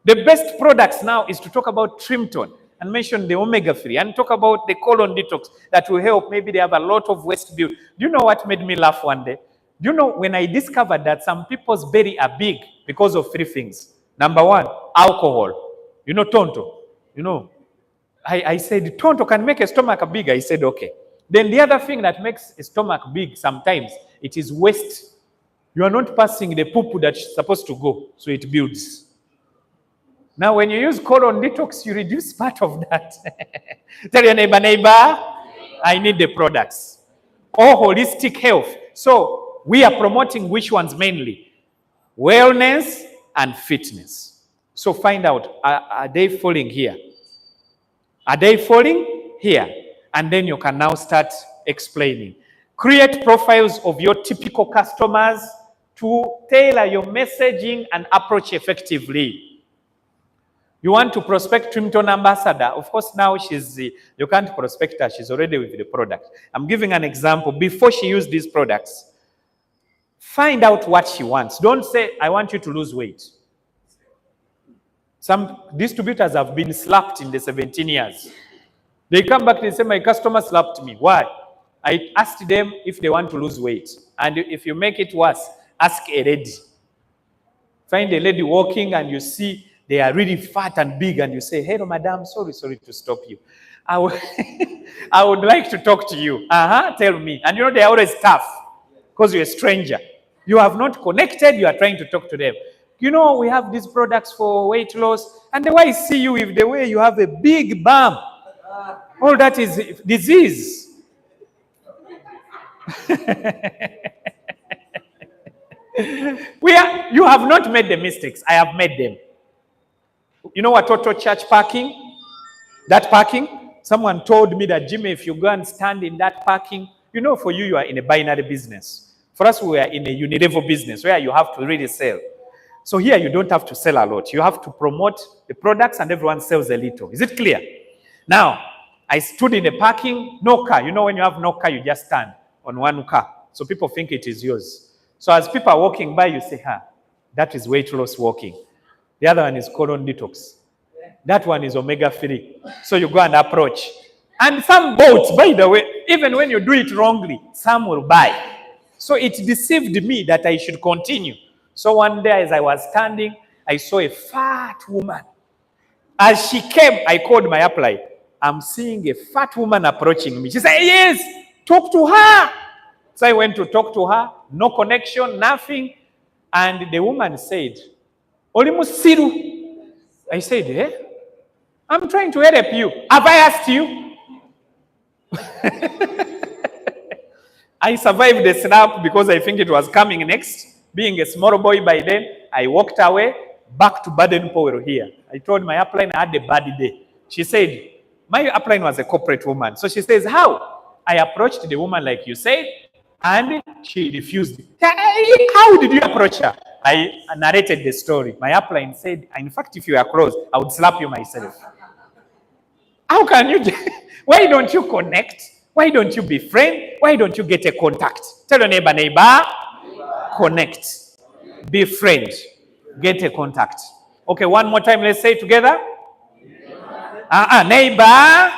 The best products now is to talk about Trimpton and mention the omega-3 and talk about the colon detox that will help. Maybe they have a lot of waste build. Do you know what made me laugh one day? Do you know when I discovered that some people's belly are big because of 3 things? Number 1, alcohol. You know, Tonto. You know, I said, Tonto can make a stomach big. I said, okay. Then the other thing that makes a stomach big sometimes, it is waste. You are not passing the poop that's supposed to go, so it builds. Now, when you use colon detox, you reduce part of that. Tell your neighbor, I need the products. Or holistic health. So, we are promoting which ones mainly? Wellness and fitness. So, find out, are they falling here? Are they falling here? And then you can now start explaining. Create profiles of your typical customers to tailor your messaging and approach effectively. You want to prospect Trimton ambassador. Of course, now you can't prospect her. She's already with the product. I'm giving an example. Before she used these products, find out what she wants. Don't say, I want you to lose weight. Some distributors have been slapped in the 17 years. They come back and say, my customer slapped me. Why? I asked them if they want to lose weight. And if you make it worse, ask a lady. Find a lady walking and you see they are really fat and big, and you say, hello, madam, sorry to stop you. I would like to talk to you. Tell me. And you know, they're always tough because you're a stranger. You have not connected, you are trying to talk to them. You know, we have these products for weight loss, and the way I see you, if the way you have a big bum, all that is disease. You have not made the mistakes. I have made them. You know what total church parking? That parking? Someone told me that, Jimmy, if you go and stand in that parking, you know, for you, you are in a binary business. For us, we are in a unilevel business where you have to really sell. So here, you don't have to sell a lot. You have to promote the products and everyone sells a little. Is it clear? Now, I stood in a parking, no car. You know, when you have no car, you just stand on one car. So people think it is yours. So as people are walking by, you say, that is weight loss walking. The other one is colon detox. That one is omega-3. So you go and approach. And some boats, by the way, even when you do it wrongly, some will buy. So it deceived me that I should continue. So one day as I was standing, I saw a fat woman. As she came, I called my upline. I'm seeing a fat woman approaching me. She said, yes, talk to her. So I went to talk to her. No connection, nothing. And the woman said, Olimusiru. I said, I'm trying to help you. Have I asked you? I survived the snap because I think it was coming next. Being a small boy by then, I walked away back to Baden Powell here. I told my upline I had a bad day. She said, my upline was a corporate woman. So she says, how? I approached the woman like you said, and she refused. How did you approach her? I narrated the story. My upline said, in fact, if you are close, I would slap you myself. How can you? Why don't you connect? Why don't you be friend? Why don't you get a contact? Tell your neighbor, connect. Be friend. Get a contact. Okay, one more time. Let's say it together. Neighbor.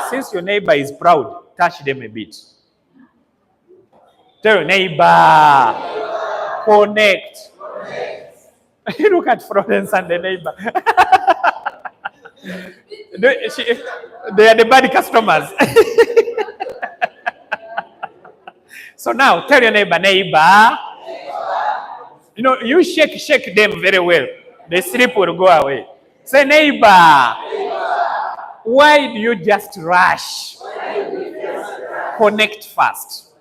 Since your neighbor is proud, touch them a bit. Tell your neighbor. Connect. You look at Florence and the neighbor. They are the bad customers. So now, tell your neighbor. You know, you shake them very well. The sleep will go away. Say, neighbor. Why do you just rush? Connect fast.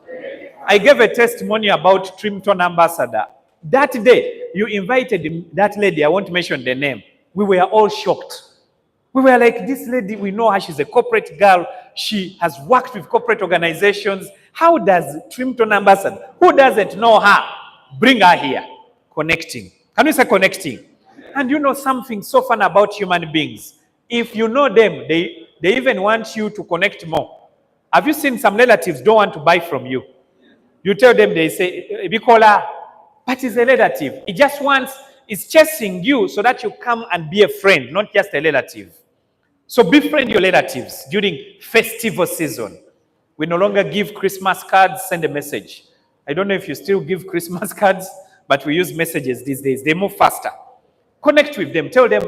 I gave a testimony about Trimton Ambassador. That day, you invited that lady, I won't mention the name. We were all shocked. We were like, this lady, we know her, she's a corporate girl. She has worked with corporate organizations. How does Trimton Ambassador, who doesn't know her, bring her here? Connecting. Can you say connecting? And you know something so fun about human beings. If you know them, they even want you to connect more. Have you seen some relatives don't want to buy from you? You tell them, they say, Bikola, but he's a relative. He just wants, he's chasing you so that you come and be a friend, not just a relative. So befriend your relatives during festival season. We no longer give Christmas cards, send a message. I don't know if you still give Christmas cards, but we use messages these days. They move faster. Connect with them. Tell them,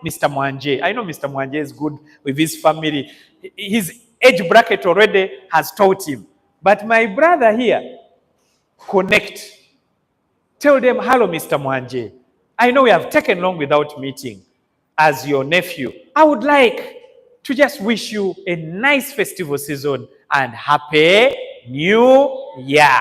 Mr. Mwanje. I know Mr. Mwanje is good with his family. He's age bracket already has taught him. But my brother here, connect. Tell them, hello, Mr. Mwanje. I know we have taken long without meeting. As your nephew, I would like to just wish you a nice festival season and Happy New Year.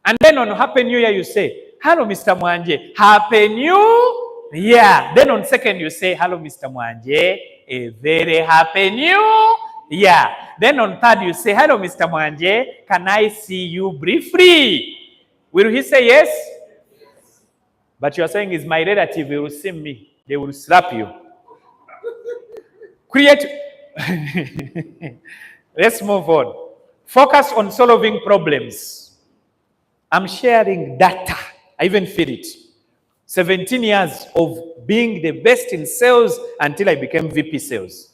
And then on Happy New Year, you say, hello, Mr. Mwanje, Happy New Year. Then on second, you say, hello, Mr. Mwanje, a very Happy New Year. Then on third, you say, hello, Mr. Mwanje, can I see you briefly? Will he say yes? But you are saying, is my relative, he will see me. They will slap you. Create. Let's move on. Focus on solving problems. I'm sharing data. I even feel it. 17 years of being the best in sales until I became VP sales.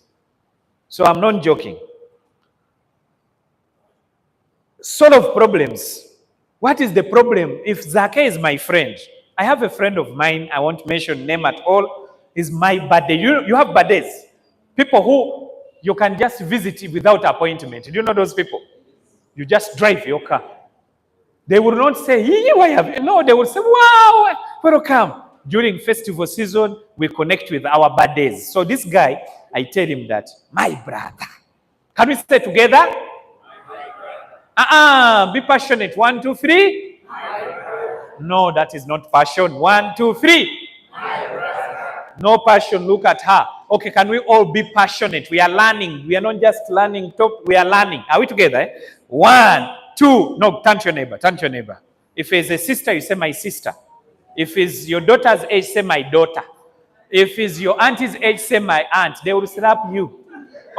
So I'm not joking. Solve problems. What is the problem? If Zake is my friend, I have a friend of mine, I won't mention name at all, is my birthday. You have birthdays. People who you can just visit without appointment. Do you know those people? You just drive your car. They will not say, why have you? No, they will say, wow, welcome. During festival season, we connect with our birthdays. So this guy, I tell him that, my brother. Can we say together? Be passionate. 1, 2, 3. No, that is not passion. 1, 2, 3. No passion. Look at her. Okay, can we all be passionate? We are learning. We are not just learning. We are learning. Are we together? 1, 2. No, turn to your neighbor. Turn to your neighbor. If it's a sister, you say my sister. If it's your daughter's age, say my daughter. If it's your auntie's age, say my aunt. They will slap you.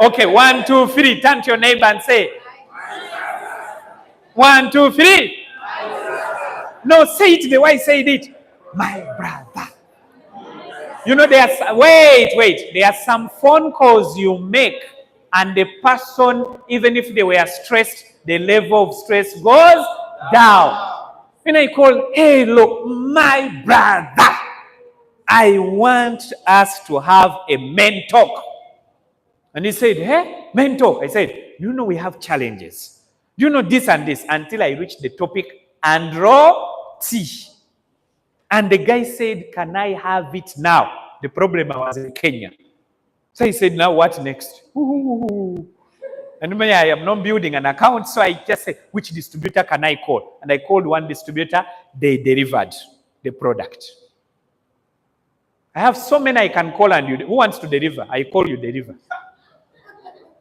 Okay, 1, 2, 3. Turn to your neighbor and say 1, 2, 3. No, say it the way I said it. My brother. You know, wait. There are some phone calls you make, and the person, even if they were stressed, the level of stress goes down. When I call, hey, look, my brother, I want us to have a men talk. And he said, hey, men talk. I said, you know, we have challenges. Do you know this and this? Until I reached the topic, Andro T. And the guy said, can I have it now? The problem, I was in Kenya. So he said, now what next? Ooh. And I am not building an account, so I just said, which distributor can I call? And I called one distributor. They delivered the product. I have so many I can call, and who wants to deliver? I call, you deliver.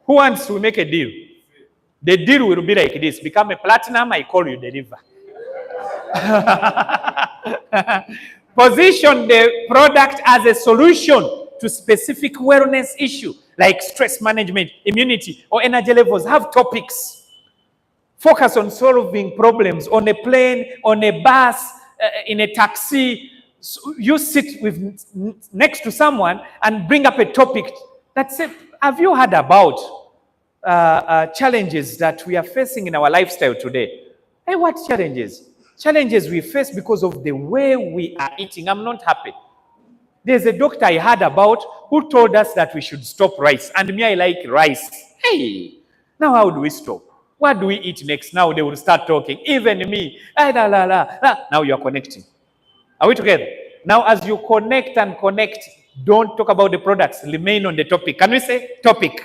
Who wants to make a deal? The deal will be like this. Become a platinum, I call, you deliver. Position the product as a solution to specific wellness issue like stress management, immunity, or energy levels. Have topics. Focus on solving problems on a plane, on a bus, in a taxi. So you sit next to someone and bring up a topic. That's it. Have you heard about challenges that we are facing in our lifestyle today? Hey, what challenges? Challenges we face because of the way we are eating. I'm not happy. There's a doctor I heard about who told us that we should stop rice. And me, I like rice. Hey, now how do we stop? What do we eat next? Now they will start talking. Even me. Now you're connecting. Are we together? Now as you connect and connect, don't talk about the products. Remain on the topic. Can we say topic?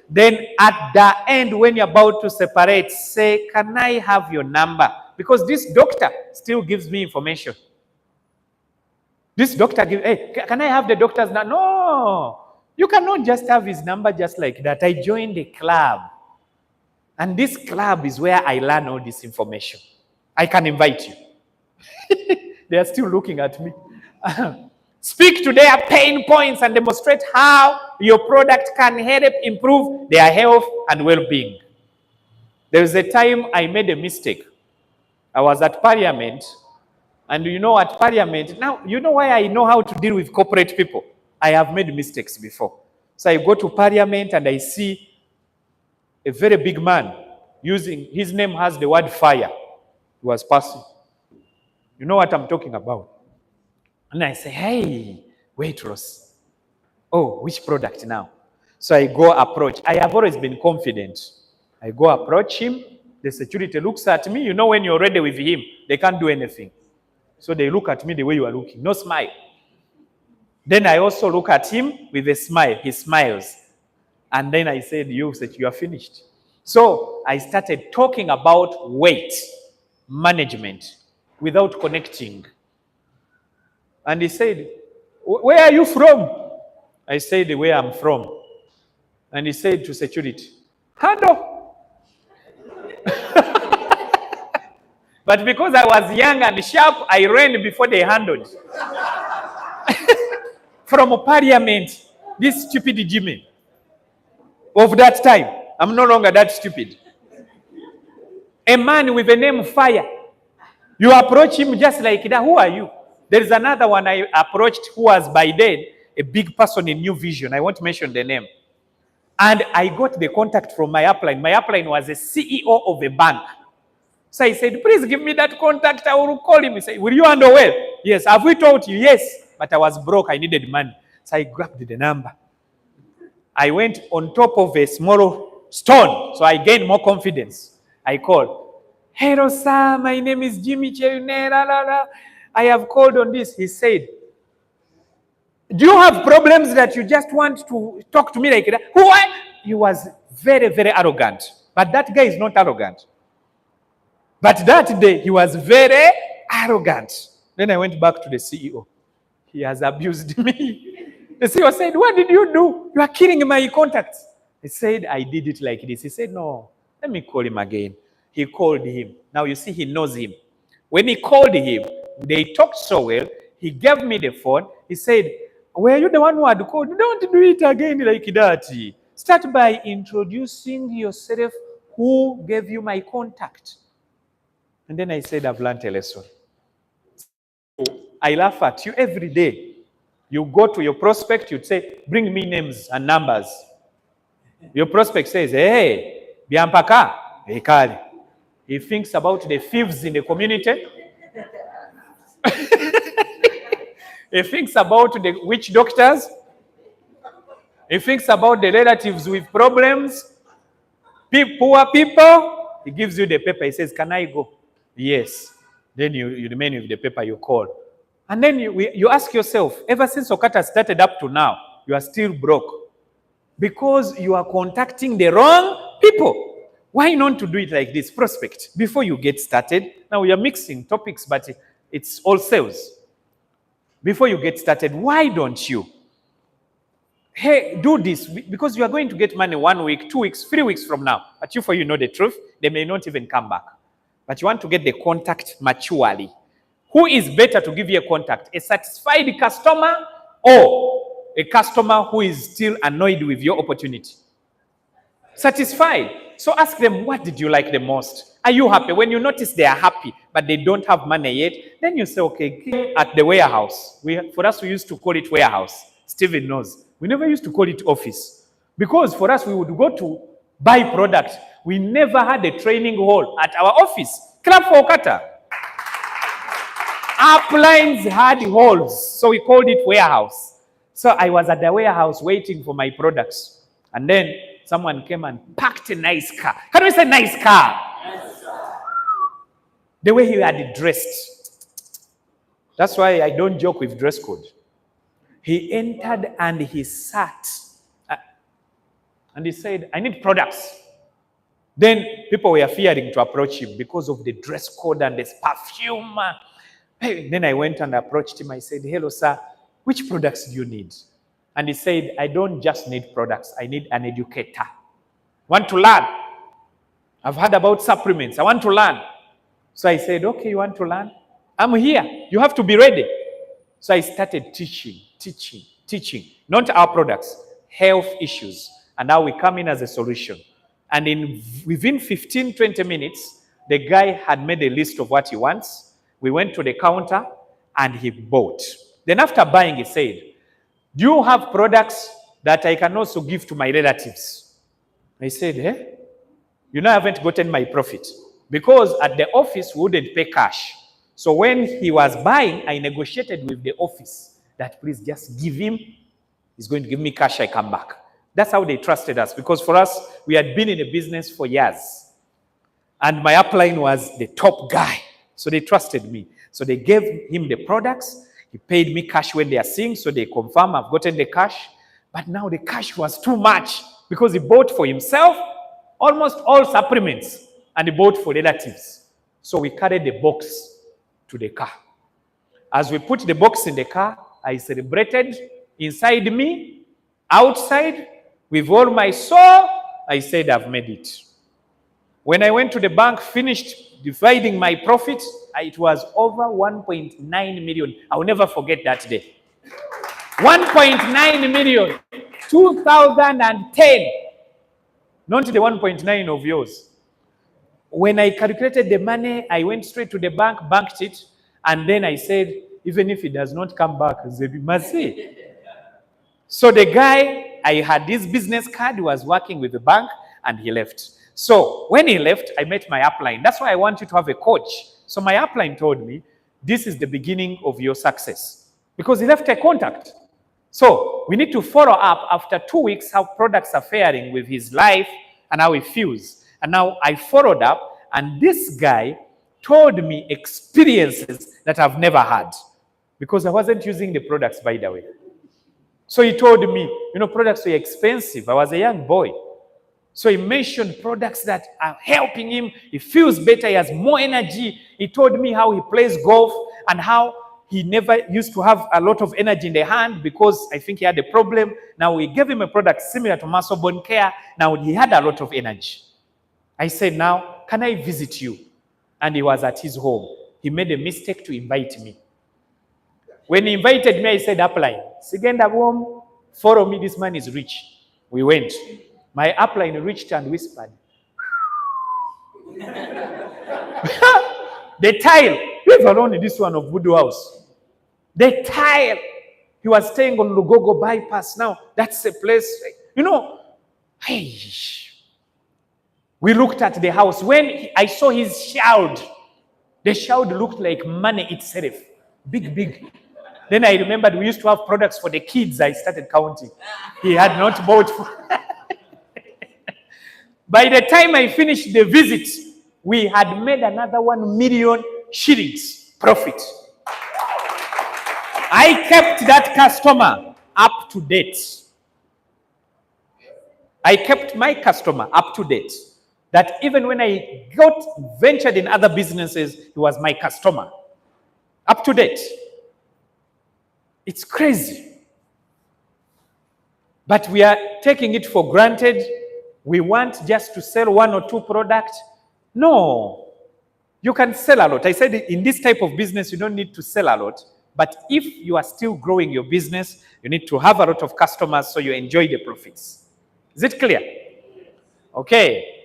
Then at the end, when you're about to separate, say, can I have your number? Because this doctor still gives me information. This doctor gives, hey, can I have the doctor's number? No, you cannot just have his number just like that. I joined a club. And this club is where I learn all this information. I can invite you. They are still looking at me. Speak to their pain points and demonstrate how your product can help improve their health and well-being. There was a time I made a mistake. I was at Parliament, and you know, at Parliament, now, you know why I know how to deal with corporate people? I have made mistakes before. So I go to Parliament and I see a very big man using, his name has the word fire. He was passing. You know what I'm talking about? And I say, hey, wait, Ross. Oh, which product now? So I go approach. I have always been confident. I go approach him. The security looks at me. You know, when you're ready with him, they can't do anything. So they look at me the way you are looking. No smile. Then I also look at him with a smile. He smiles. And then I said, you are finished. So I started talking about weight management without connecting. And he said, where are you from? I said, where I'm from. And he said to security, handle. But because I was young and sharp, I ran before they handled. From parliament, this stupid Jimmy of that time. I'm no longer that stupid. A man with a name Fire. You approach him just like that. Who are you? There is another one I approached who was by then a big person in New Vision. I won't mention the name. And I got the contact from my upline. My upline was a CEO of a bank. So I said, please give me that contact. I will call him. He said, will you handle well? Yes. Have we told you? Yes. But I was broke. I needed money. So I grabbed the number. I went on top of a small stone. So I gained more confidence. I called. Hello, sir. My name is Jimmy Chernera. I have called on this. He said, do you have problems that you just want to talk to me like that? Who are you? He was very, very arrogant. But that guy is not arrogant. But that day, he was very arrogant. Then I went back to the CEO. He has abused me. The CEO said, what did you do? You are killing my contacts. He said, I did it like this. He said, no, let me call him again. He called him. Now you see, he knows him. When he called him, they talked so well. He gave me the phone. He said, were you the one who had called? Don't do it again like that. Start by introducing yourself. Who gave you my contact? And then I said, I've learned a lesson. I laugh at you every day. You go to your prospect, you'd say, bring me names and numbers. Your prospect says, hey, Biampaka, Ekali. He thinks about the thieves in the community. He thinks about the witch doctors. He thinks about the relatives with problems. Poor people. He gives you the paper. He says, can I go? Yes. Then you remain with the paper you call. And then you ask yourself, ever since OQATA started up to now, you are still broke. Because you are contacting the wrong people. Why not to do it like this? Prospect. Before you get started, now we are mixing topics, but it's all sales. Before you get started, why don't you? Hey, do this, because you are going to get money 1 week, 2 weeks, 3 weeks from now. But you know the truth, they may not even come back. But you want to get the contact maturely. Who is better to give you a contact? A satisfied customer or a customer who is still annoyed with your opportunity? Satisfied. So ask them, what did you like the most? Are you happy? When you notice they are happy, but they don't have money yet, then you say, okay, at the warehouse. For us, we used to call it warehouse. Stephen knows. We never used to call it office. Because for us, we would go to buy product. We never had a training hall at our office. Clap for OQATA. Uplines had halls, so we called it warehouse. So I was at the warehouse waiting for my products. And then someone came and packed a nice car. Can we say nice car? Yes, sir. The way he had dressed. That's why I don't joke with dress code. He entered and he sat. And he said, I need products. Then people were fearing to approach him because of the dress code and this perfume. Then I went and approached him. I said, hello, sir, which products do you need? And he said, I don't just need products. I need an educator. Want to learn? I've heard about supplements. I want to learn. So I said, okay, you want to learn? I'm here. You have to be ready. So I started teaching. Not our products, health issues. And now we come in as a solution. And within 15, 20 minutes, the guy had made a list of what he wants. We went to the counter and he bought. Then after buying, he said, do you have products that I can also give to my relatives? I said, you know, I haven't gotten my profit. Because at the office, we wouldn't pay cash. So when he was buying, I negotiated with the office that please just give him. He's going to give me cash, I come back. That's how they trusted us, because for us, we had been in the business for years. And my upline was the top guy. So they trusted me. So they gave him the products. He paid me cash when they are seeing, so they confirm I've gotten the cash. But now the cash was too much because he bought for himself almost all supplements and he bought for relatives. So we carried the box to the car. As we put the box in the car, I celebrated inside me, outside, with all my soul. I said, I've made it. When I went to the bank, finished dividing my profit, it was over 1.9 million. I'll never forget that day. 1.9 million, 2010. Not the 1.9 of yours. When I calculated the money, I went straight to the bank, banked it, and then I said, even if it does not come back, Zebi Masi. So the guy, I had this business card, he was working with the bank, and he left. So when he left, I met my upline. That's why I want you to have a coach. So my upline told me, this is the beginning of your success. Because he left a contact. So we need to follow up after 2 weeks how products are faring with his life and how he feels. And now I followed up, and this guy told me experiences that I've never had. Because I wasn't using the products, by the way. So he told me, products were expensive. I was a young boy. So he mentioned products that are helping him. He feels better. He has more energy. He told me how he plays golf and how he never used to have a lot of energy in the hand because I think he had a problem. Now we gave him a product similar to muscle bone care. Now he had a lot of energy. I said, now, can I visit you? And he was at his home. He made a mistake to invite me. When he invited me, I said, upline, Sigenda home, follow me, this man is rich. We went. My upline reached and whispered, the tile, leave alone this one of Voodoo House. The tile, he was staying on Lugogo bypass now. That's a place, hey. We looked at the house. When I saw his shout, the shout looked like money itself. Big, big. Then I remembered we used to have products for the kids. I started counting. He had not bought for... By the time I finished the visit, we had made another 1 million shillings profit. I kept that customer up to date. I kept my customer up to date. That even when I ventured in other businesses, he was my customer. Up to date. It's crazy. But we are taking it for granted. We want just to sell 1 or 2 products. No. You can sell a lot. I said in this type of business, you don't need to sell a lot. But if you are still growing your business, you need to have a lot of customers so you enjoy the profits. Is it clear? Okay.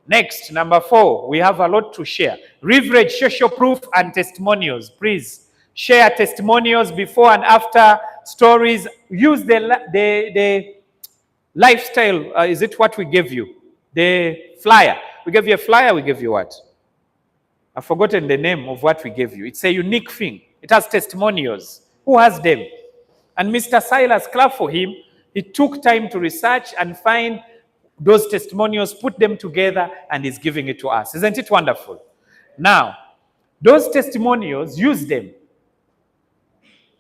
Next, number 4, we have a lot to share. Leverage social proof and testimonials. Please share testimonials before and after stories. Use the lifestyle. Is it what we gave you? The flyer. We gave you a flyer. We gave you what? I've forgotten the name of what we gave you. It's a unique thing. It has testimonials. Who has them? And Mr. Silas, clap for him. He took time to research and find those testimonials, put them together, and is giving it to us. Isn't it wonderful? Now, those testimonials, use them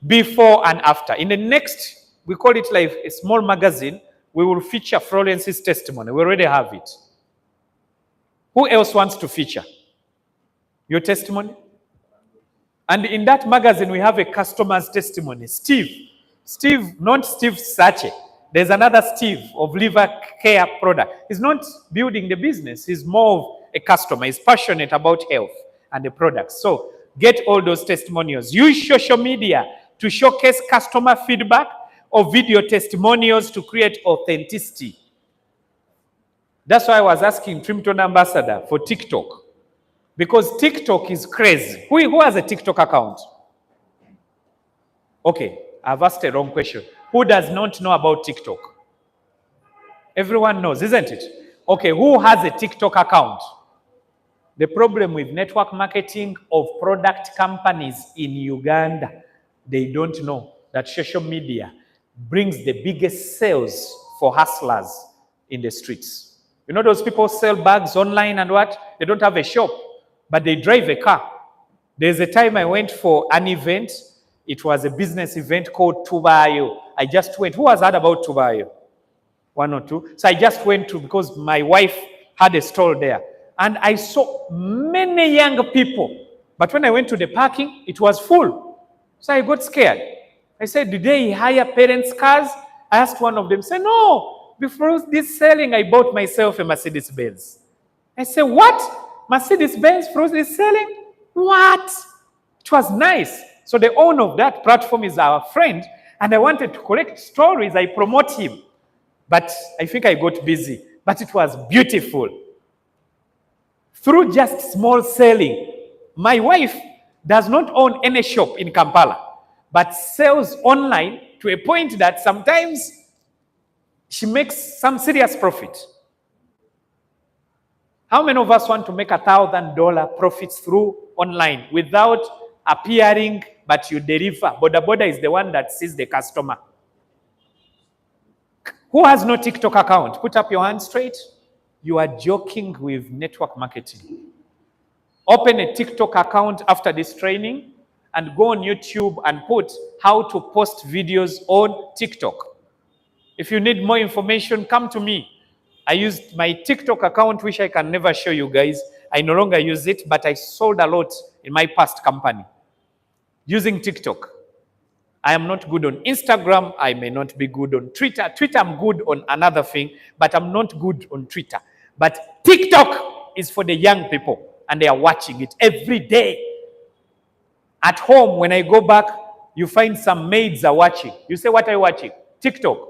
before and after. In the next, we call it like a small magazine, we will feature Florence's testimony. We already have it. Who else wants to feature your testimony? And in that magazine, we have a customer's testimony. Steve, not Steve Sache. There's another Steve of liver care product. He's not building the business. He's more of a customer. He's passionate about health and the products. So get all those testimonials. Use social media to showcase customer feedback or video testimonials to create authenticity. That's why I was asking Trimpton Ambassador for TikTok. Because TikTok is crazy. Who has a TikTok account? Okay, I've asked a wrong question. Who does not know about TikTok? Everyone knows, isn't it? Okay, who has a TikTok account? The problem with network marketing of product companies in Uganda, they don't know that social media brings the biggest sales for hustlers in the streets. You know those people sell bags online and what? They don't have a shop, but they drive a car. There's a time I went for an event. It was a business event called Tubayo. I just went. Who has heard about Tubayo? One or two. So I just went to, because my wife had a stall there. And I saw many young people. But when I went to the parking, it was full. So I got scared. I said, did they hire parents' cars? I asked one of them, say, no. Before this selling, I bought myself a Mercedes-Benz. I said, what? Mercedes-Benz for this selling? What? It was nice. So the owner of that platform is our friend, and I wanted to collect stories. I promote him. But I think I got busy. But it was beautiful. Through just small selling, my wife does not own any shop in Kampala, but sells online to a point that sometimes she makes some serious profit. How many of us want to make $1,000 profits through online without appearing, but you deliver? Boda Boda is the one that sees the customer. Who has no TikTok account? Put up your hand straight. You are joking with network marketing. Open a TikTok account after this training and go on YouTube and put how to post videos on TikTok. If you need more information, come to me. I used my TikTok account, which I can never show you guys. I no longer use it, but I sold a lot in my past company using TikTok. I am not good on Instagram. I may not be good on Twitter. Twitter, I'm good on another thing, but I'm not good on Twitter. But TikTok is for the young people, and they are watching it every day. At home, when I go back, you find some maids are watching. You say, what are you watching? TikTok.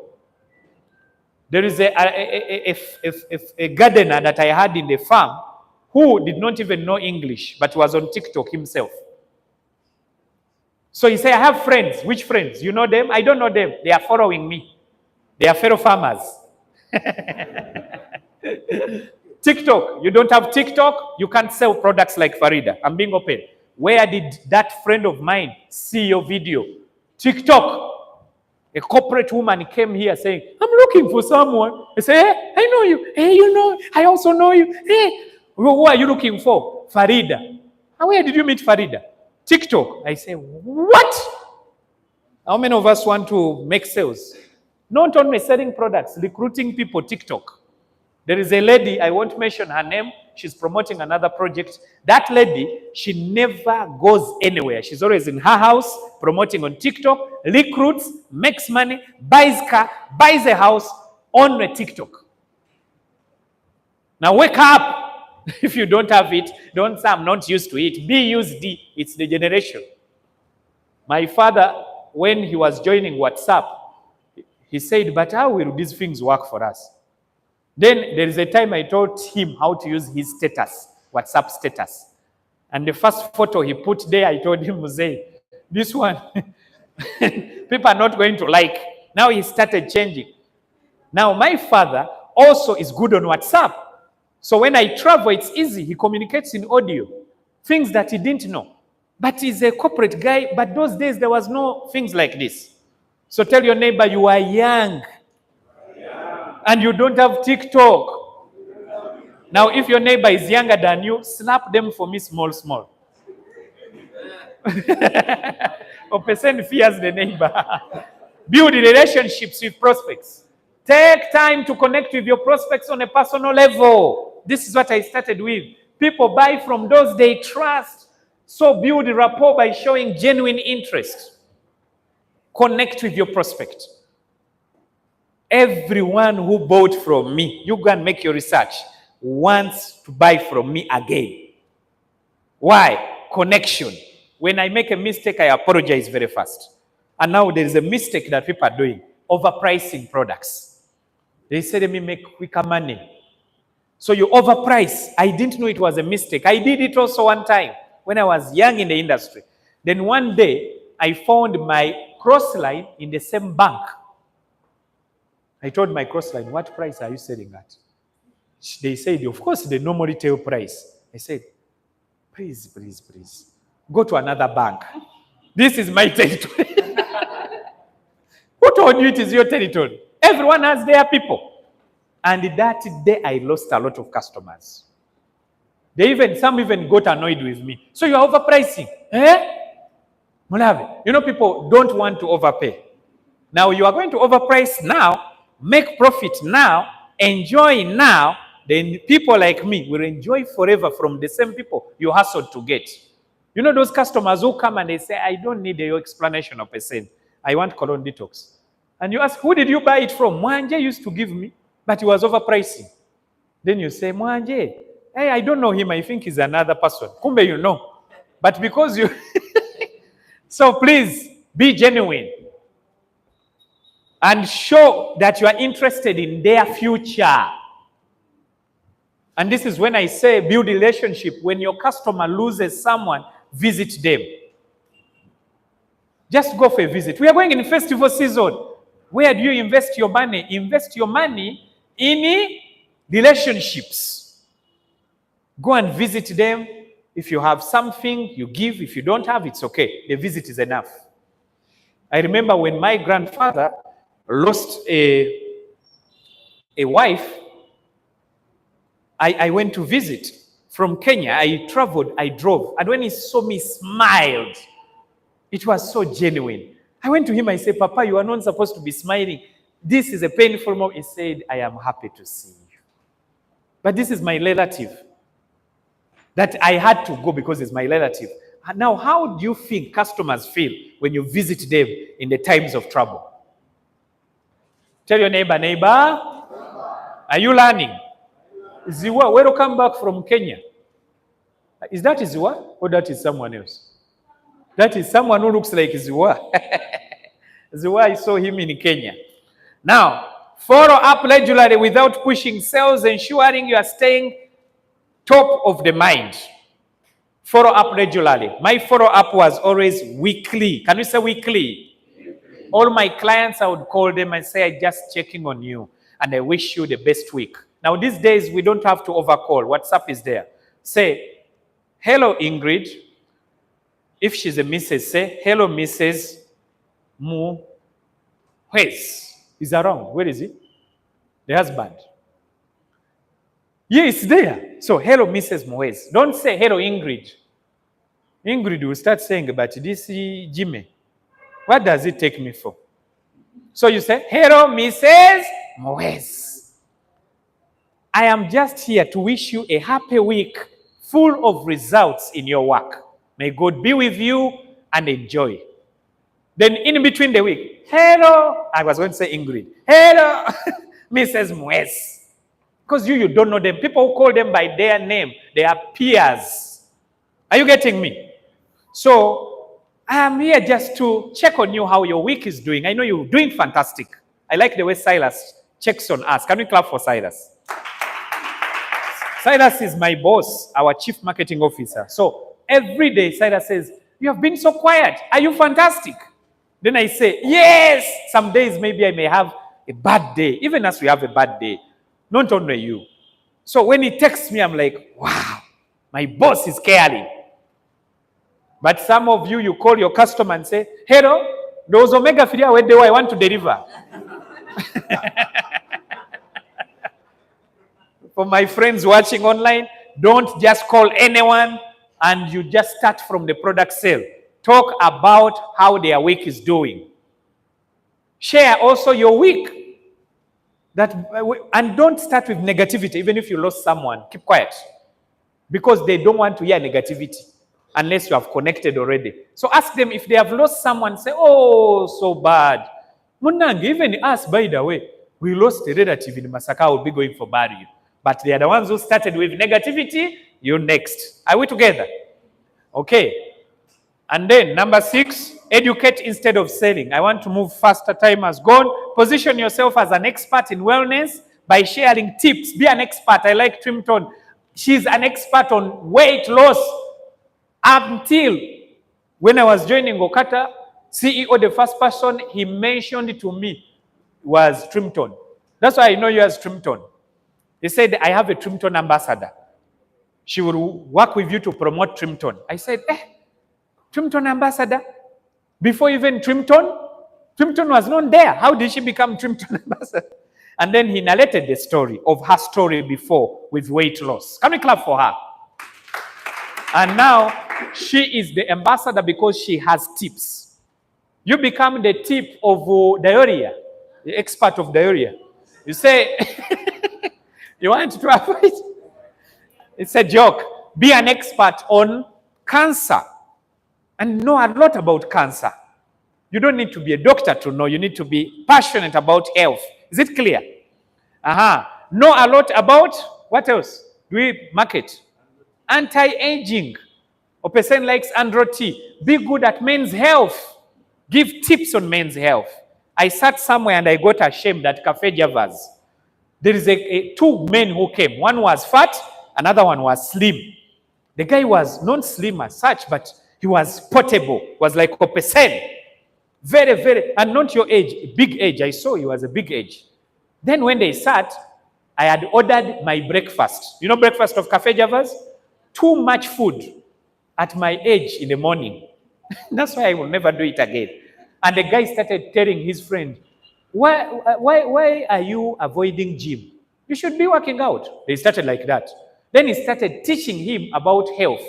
There is a gardener that I had in the farm who did not even know English, but was on TikTok himself. So he said, I have friends. Which friends? You know them? I don't know them. They are following me. They are fellow farmers. TikTok. You don't have TikTok? You can't sell products like Farida. I'm being open. Where did that friend of mine see your video? TikTok. A corporate woman came here saying, I'm looking for someone. I say, hey, I know you. Hey, you know, I also know you. Hey, who are you looking for? Farida. Where did you meet Farida? TikTok. I say, what? How many of us want to make sales? Not only selling products, recruiting people, TikTok. There is a lady, I won't mention her name. She's promoting another project. That lady, she never goes anywhere. She's always in her house, promoting on TikTok, recruits, makes money, buys car, buys a house on a TikTok. Now wake up. If you don't have it, don't say I'm not used to it. Be used. It's the generation. My father, when he was joining WhatsApp, he said, but how will these things work for us? Then there is a time I taught him how to use his status, WhatsApp status. And the first photo he put there, I told him, Muzei, this one, people are not going to like. Now he started changing. Now my father also is good on WhatsApp. So when I travel, it's easy. He communicates in audio, things that he didn't know. But he's a corporate guy, but those days there was no things like this. So tell your neighbor you are young. And you don't have TikTok. Now, if your neighbor is younger than you, slap them for me small, small. Or person fears the neighbor. Build relationships with prospects. Take time to connect with your prospects on a personal level. This is what I started with. People buy from those they trust. So build rapport by showing genuine interest. Connect with your prospect. Everyone who bought from me, you go and make your research, wants to buy from me again. Why? Connection. When I make a mistake, I apologize very fast. And now there is a mistake that people are doing, overpricing products. They say, let me make quicker money. So you overprice. I didn't know it was a mistake. I did it also one time when I was young in the industry. Then one day, I found my cross-line in the same bank. I told my cross-line, what price are you selling at? They said, of course, the normal retail price. I said, please, please, please, go to another bank. This is my territory. Who told you it is your territory? Everyone has their people. And that day, I lost a lot of customers. Some even got annoyed with me. So you are overpricing. Mulave, people don't want to overpay. Now you are going to overprice now, make profit now, enjoy now, then people like me will enjoy forever from the same people you hustled to get. Those customers who come and they say, I don't need your explanation of a cent. I want colon detox. And you ask, who did you buy it from? Mwanje used to give me, but he was overpricing. Then you say, Mwanje, hey, I don't know him. I think he's another person. Kumbe, you know. But because you... So please, be genuine. And show that you are interested in their future. And this is when I say build relationship. When your customer loses someone, visit them. Just go for a visit. We are going in festival season. Where do you invest your money? Invest your money in relationships. Go and visit them. If you have something, you give. If you don't have, it's okay. The visit is enough. I remember when my grandfather lost a wife, I went to visit from Kenya. I traveled, I drove. And when he saw me, smiled. It was so genuine. I went to him, I said, Papa, you are not supposed to be smiling. This is a painful moment. He said, I am happy to see you. But this is my relative. That I had to go because it's my relative. Now, how do you think customers feel when you visit them in the times of trouble? Tell your neighbor, are you learning? Ziwa, welcome back from Kenya. Is that Ziwa or that is someone else? That is someone who looks like Ziwa. Ziwa, I saw him in Kenya. Now, follow up regularly without pushing sales, ensuring you are staying top of the mind. Follow up regularly. My follow up was always weekly. Can you say weekly? All my clients, I would call them and say, I'm just checking on you and I wish you the best week. Now, these days, we don't have to overcall. WhatsApp is there. Say, hello, Ingrid. If she's a Mrs., say, hello, Mrs. Mu. Where's? He's around. Where is he? The husband. Yeah, it's there. So, hello, Mrs. Moez. Don't say, hello, Ingrid. Ingrid will start saying, but this is Jimmy. What does it take me for? So you say, hello, Mrs. Moez. I am just here to wish you a happy week full of results in your work. May God be with you and enjoy. Then in between the week, hello, I was going to say Ingrid. Hello, Mrs. Moez. Because you don't know them. People who call them by their name, they are peers. Are you getting me? So, I am here just to check on you how your week is doing. I know you're doing fantastic. I like the way Silas checks on us. Can we clap for Silas? Silas is my boss, our chief marketing officer. So every day Silas says, you have been so quiet. Are you fantastic? Then I say, yes. Some days maybe I may have a bad day. Even as we have a bad day. Not only you. So when he texts me, I'm like, wow, my boss is caring. But some of you, you call your customer and say, hello, those omega 3 where do I want to deliver? For my friends watching online, don't just call anyone and you just start from the product sale. Talk about how their week is doing. Share also your week. And don't start with negativity. Even if you lost someone, keep quiet. Because they don't want to hear negativity. Unless you have connected already. So ask them if they have lost someone, say, oh, so bad. Munang, even us, by the way, we lost a relative in Masaka, will be going for burial. But they are the ones who started with negativity, you next. Are we together? Okay. And then, number 6, educate instead of selling. I want to move faster, time has gone. Position yourself as an expert in wellness by sharing tips. Be an expert. I like Trimton. She's an expert on weight loss. Until when I was joining OQATA, CEO, the first person he mentioned to me was Trimton. That's why I know you as Trimton. He said, I have a Trimton ambassador. She will work with you to promote Trimton. I said, Trimton ambassador? Before even Trimton? Trimpton was not there. How did she become Trimpton ambassador? And then he narrated the story of her story before with weight loss. Can we clap for her? And now she is the ambassador because she has tips. You become the tip of diarrhea, the expert of diarrhea. You say, you want to avoid? It's a joke. Be an expert on cancer and know a lot about cancer. You don't need to be a doctor to know. You need to be passionate about health. Is it clear? Know a lot about, what else do we market? Anti-aging. A person likes Andro T. Be good at men's health. Give tips on men's health. I sat somewhere and I got ashamed at Cafe Javas. There is two men who came. One was fat, another one was slim. The guy was not slim as such, but he was portable. Was like a person. Very, very, and not your age, big age. I saw he was a big age. Then when they sat, I had ordered my breakfast. You know breakfast of Cafe Javas? Too much food at my age in the morning. That's why I will never do it again. And the guy started telling his friend, why are you avoiding gym? You should be working out. They started like that. Then he started teaching him about health.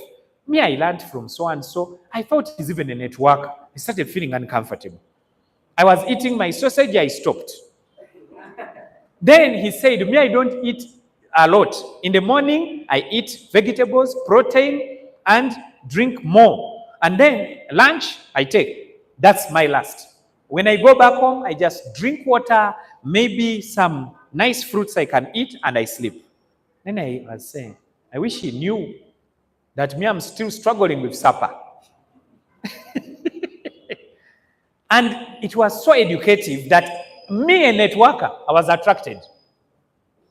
Me, I learned from so-and-so. I thought he's even a network. I started feeling uncomfortable. I was eating my sausage, I stopped. Then he said, me, I don't eat a lot. In the morning, I eat vegetables, protein, and drink more. And then lunch, I take. That's my last. When I go back home, I just drink water, maybe some nice fruits I can eat, and I sleep. Then I was saying, I wish he knew that me, I'm still struggling with supper. And it was so educative that me, a networker, I was attracted.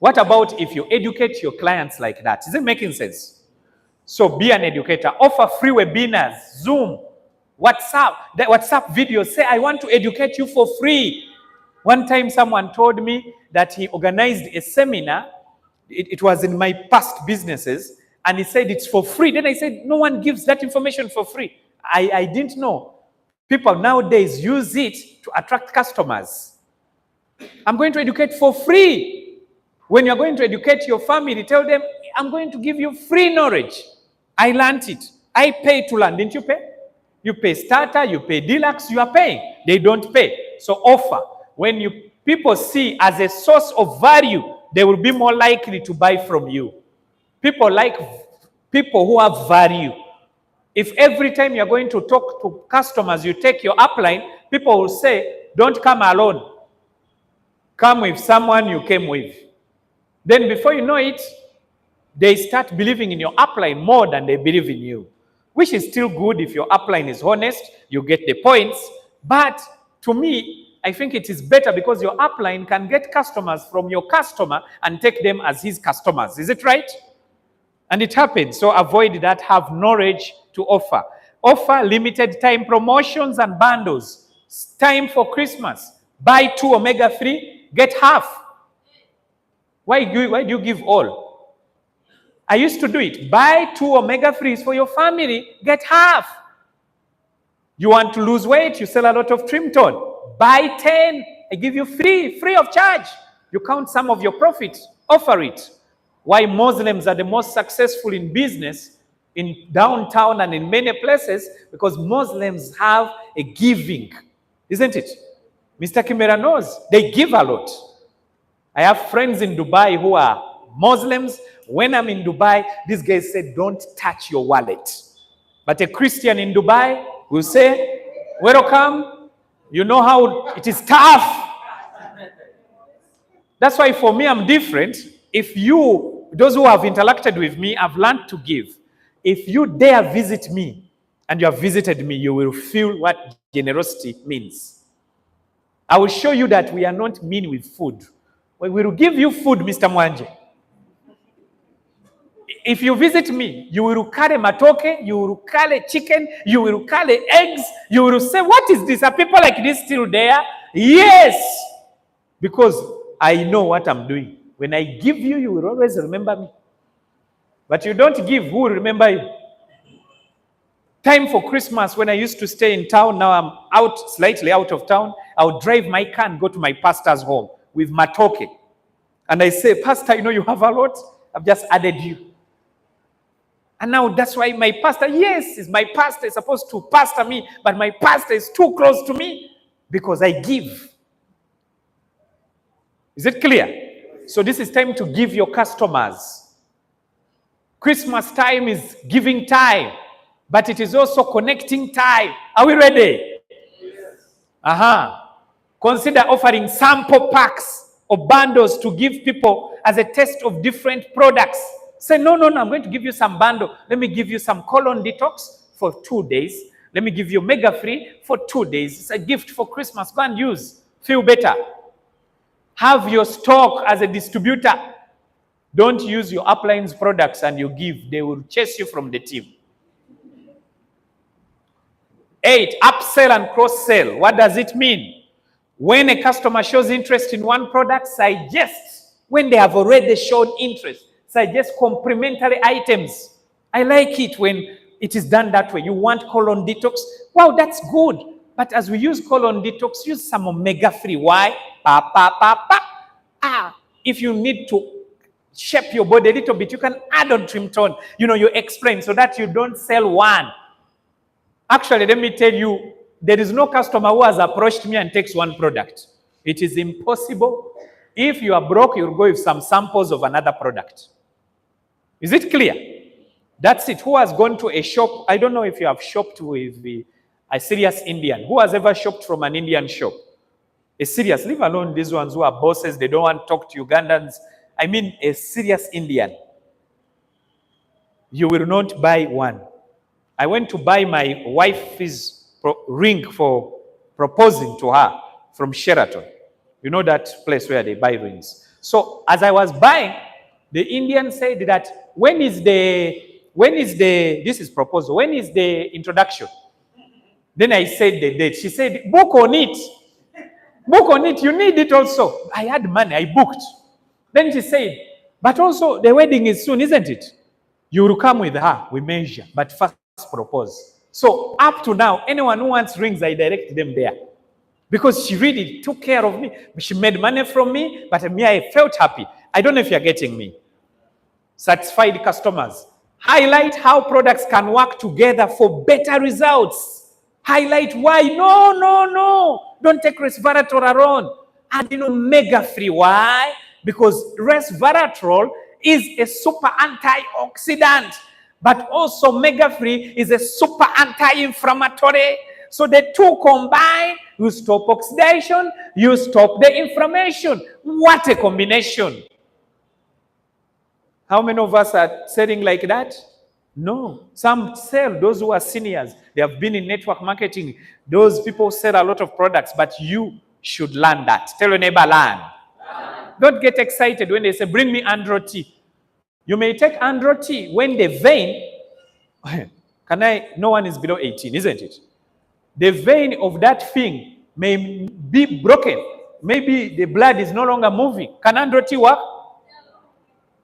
What about if you educate your clients like that? Is it making sense? So be an educator. Offer free webinars, Zoom, WhatsApp, the WhatsApp videos. Say, I want to educate you for free. One time someone told me that he organized a seminar. It was in my past businesses. And he said it's for free. Then I said, no one gives that information for free. I didn't know. People nowadays use it to attract customers. I'm going to educate for free. When you're going to educate your family, tell them, I'm going to give you free knowledge. I learned it. I pay to learn. Didn't you pay? You pay starter, you pay deluxe, you are paying. They don't pay. So offer. When people see as a source of value, they will be more likely to buy from you. People like people who have value. If every time you're going to talk to customers, you take your upline, people will say, don't come alone. Come with someone you came with. Then before you know it, they start believing in your upline more than they believe in you, which is still good if your upline is honest, you get the points. But to me, I think it is better because your upline can get customers from your customer and take them as his customers. Is it right? And it happens. So avoid that. Have knowledge to offer. Offer limited time promotions and bundles. It's time for Christmas. Buy 2 omega-3, get half. Why do you give all? I used to do it. Buy 2 omega-3s for your family, get half. You want to lose weight, you sell a lot of Trimpton. Buy 10, I give you free of charge. You count some of your profit, offer it. Why Muslims are the most successful in business in downtown and in many places? Because Muslims have a giving, isn't it? Mr. Kimera knows, they give a lot. I have friends in Dubai who are Muslims. When I'm in Dubai, these guys say, don't touch your wallet. But a Christian in Dubai will say, welcome. You know how it is tough. That's why for me, I'm different. If you, those who have interacted with me, have learned to give. If you dare visit me and you have visited me, you will feel what generosity means. I will show you that we are not mean with food. We will give you food, Mr. Mwanje. If you visit me, you will carry matoke, you will carry chicken, you will carry eggs, you will say, what is this? Are people like this still there? Yes! Because I know what I'm doing. When I give you, you will always remember me. But you don't give, who will remember you? Time for Christmas, when I used to stay in town, now I'm out, slightly out of town, I would drive my car and go to my pastor's home with matoke. And I say, Pastor, you know you have a lot, I've just added you. And now that's why my pastor, yes, is my pastor, is supposed to pastor me, but my pastor is too close to me because I give. Is it clear? So this is time to give your customers. Christmas time is giving time, but it is also connecting time. Are we ready? Yes. Consider offering sample packs or bundles to give people as a test of different products. Say, no, I'm going to give you some bundle. Let me give you some colon detox for 2 days. Let me give you Omega Free for 2 days. It's a gift for Christmas. Go and use. Feel better. Have your stock as a distributor. Don't use your upline's products and you give. They will chase you from the team. 8, upsell and cross-sell. What does it mean? When a customer shows interest in one product, suggest, when they have already shown interest, suggest complementary items. I like it when it is done that way. You want colon detox? Wow, that's good. But as we use colon detox, use some Omega Free. Why? If you need to shape your body a little bit, you can add on trim tone. You explain so that you don't sell one. Actually, let me tell you, there is no customer who has approached me and takes one product. It is impossible. If you are broke, you'll go with some samples of another product. Is it clear? That's it. Who has gone to a shop? I don't know if you have shopped with a serious Indian. Who has ever shopped from an Indian shop? A serious, leave alone these ones who are bosses, they don't want to talk to Ugandans. I mean a serious Indian. You will not buy one. I went to buy my wife's ring for proposing to her from Sheraton. You know that place where they buy rings. So as I was buying, the Indian said that when is the this is proposal, when is the introduction? Then I said the date. She said, book on it. Book on it, you need it also. I had money, I booked. Then she said, but also the wedding is soon, isn't it? You will come with her, we measure, but first propose. So up to now, anyone who wants rings, I direct them there. Because she really took care of me. She made money from me, but me, I felt happy. I don't know if you're getting me. Satisfied customers. Highlight how products can work together for better results. Highlight why. No. Don't take resveratrol alone. Add Omega Free. Why? Because resveratrol is a super antioxidant, but also Omega Free is a super anti-inflammatory. So the two combine, you stop oxidation, you stop the inflammation. What a combination. How many of us are selling like that? No. Some sell, those who are seniors. They have been in network marketing. Those people sell a lot of products, but you should learn that. Tell your neighbor, learn. Don't get excited when they say, bring me Andro tea. You may take Andro tea when the vein, no one is below 18, isn't it? The vein of that thing may be broken. Maybe the blood is no longer moving. Can Andro tea work?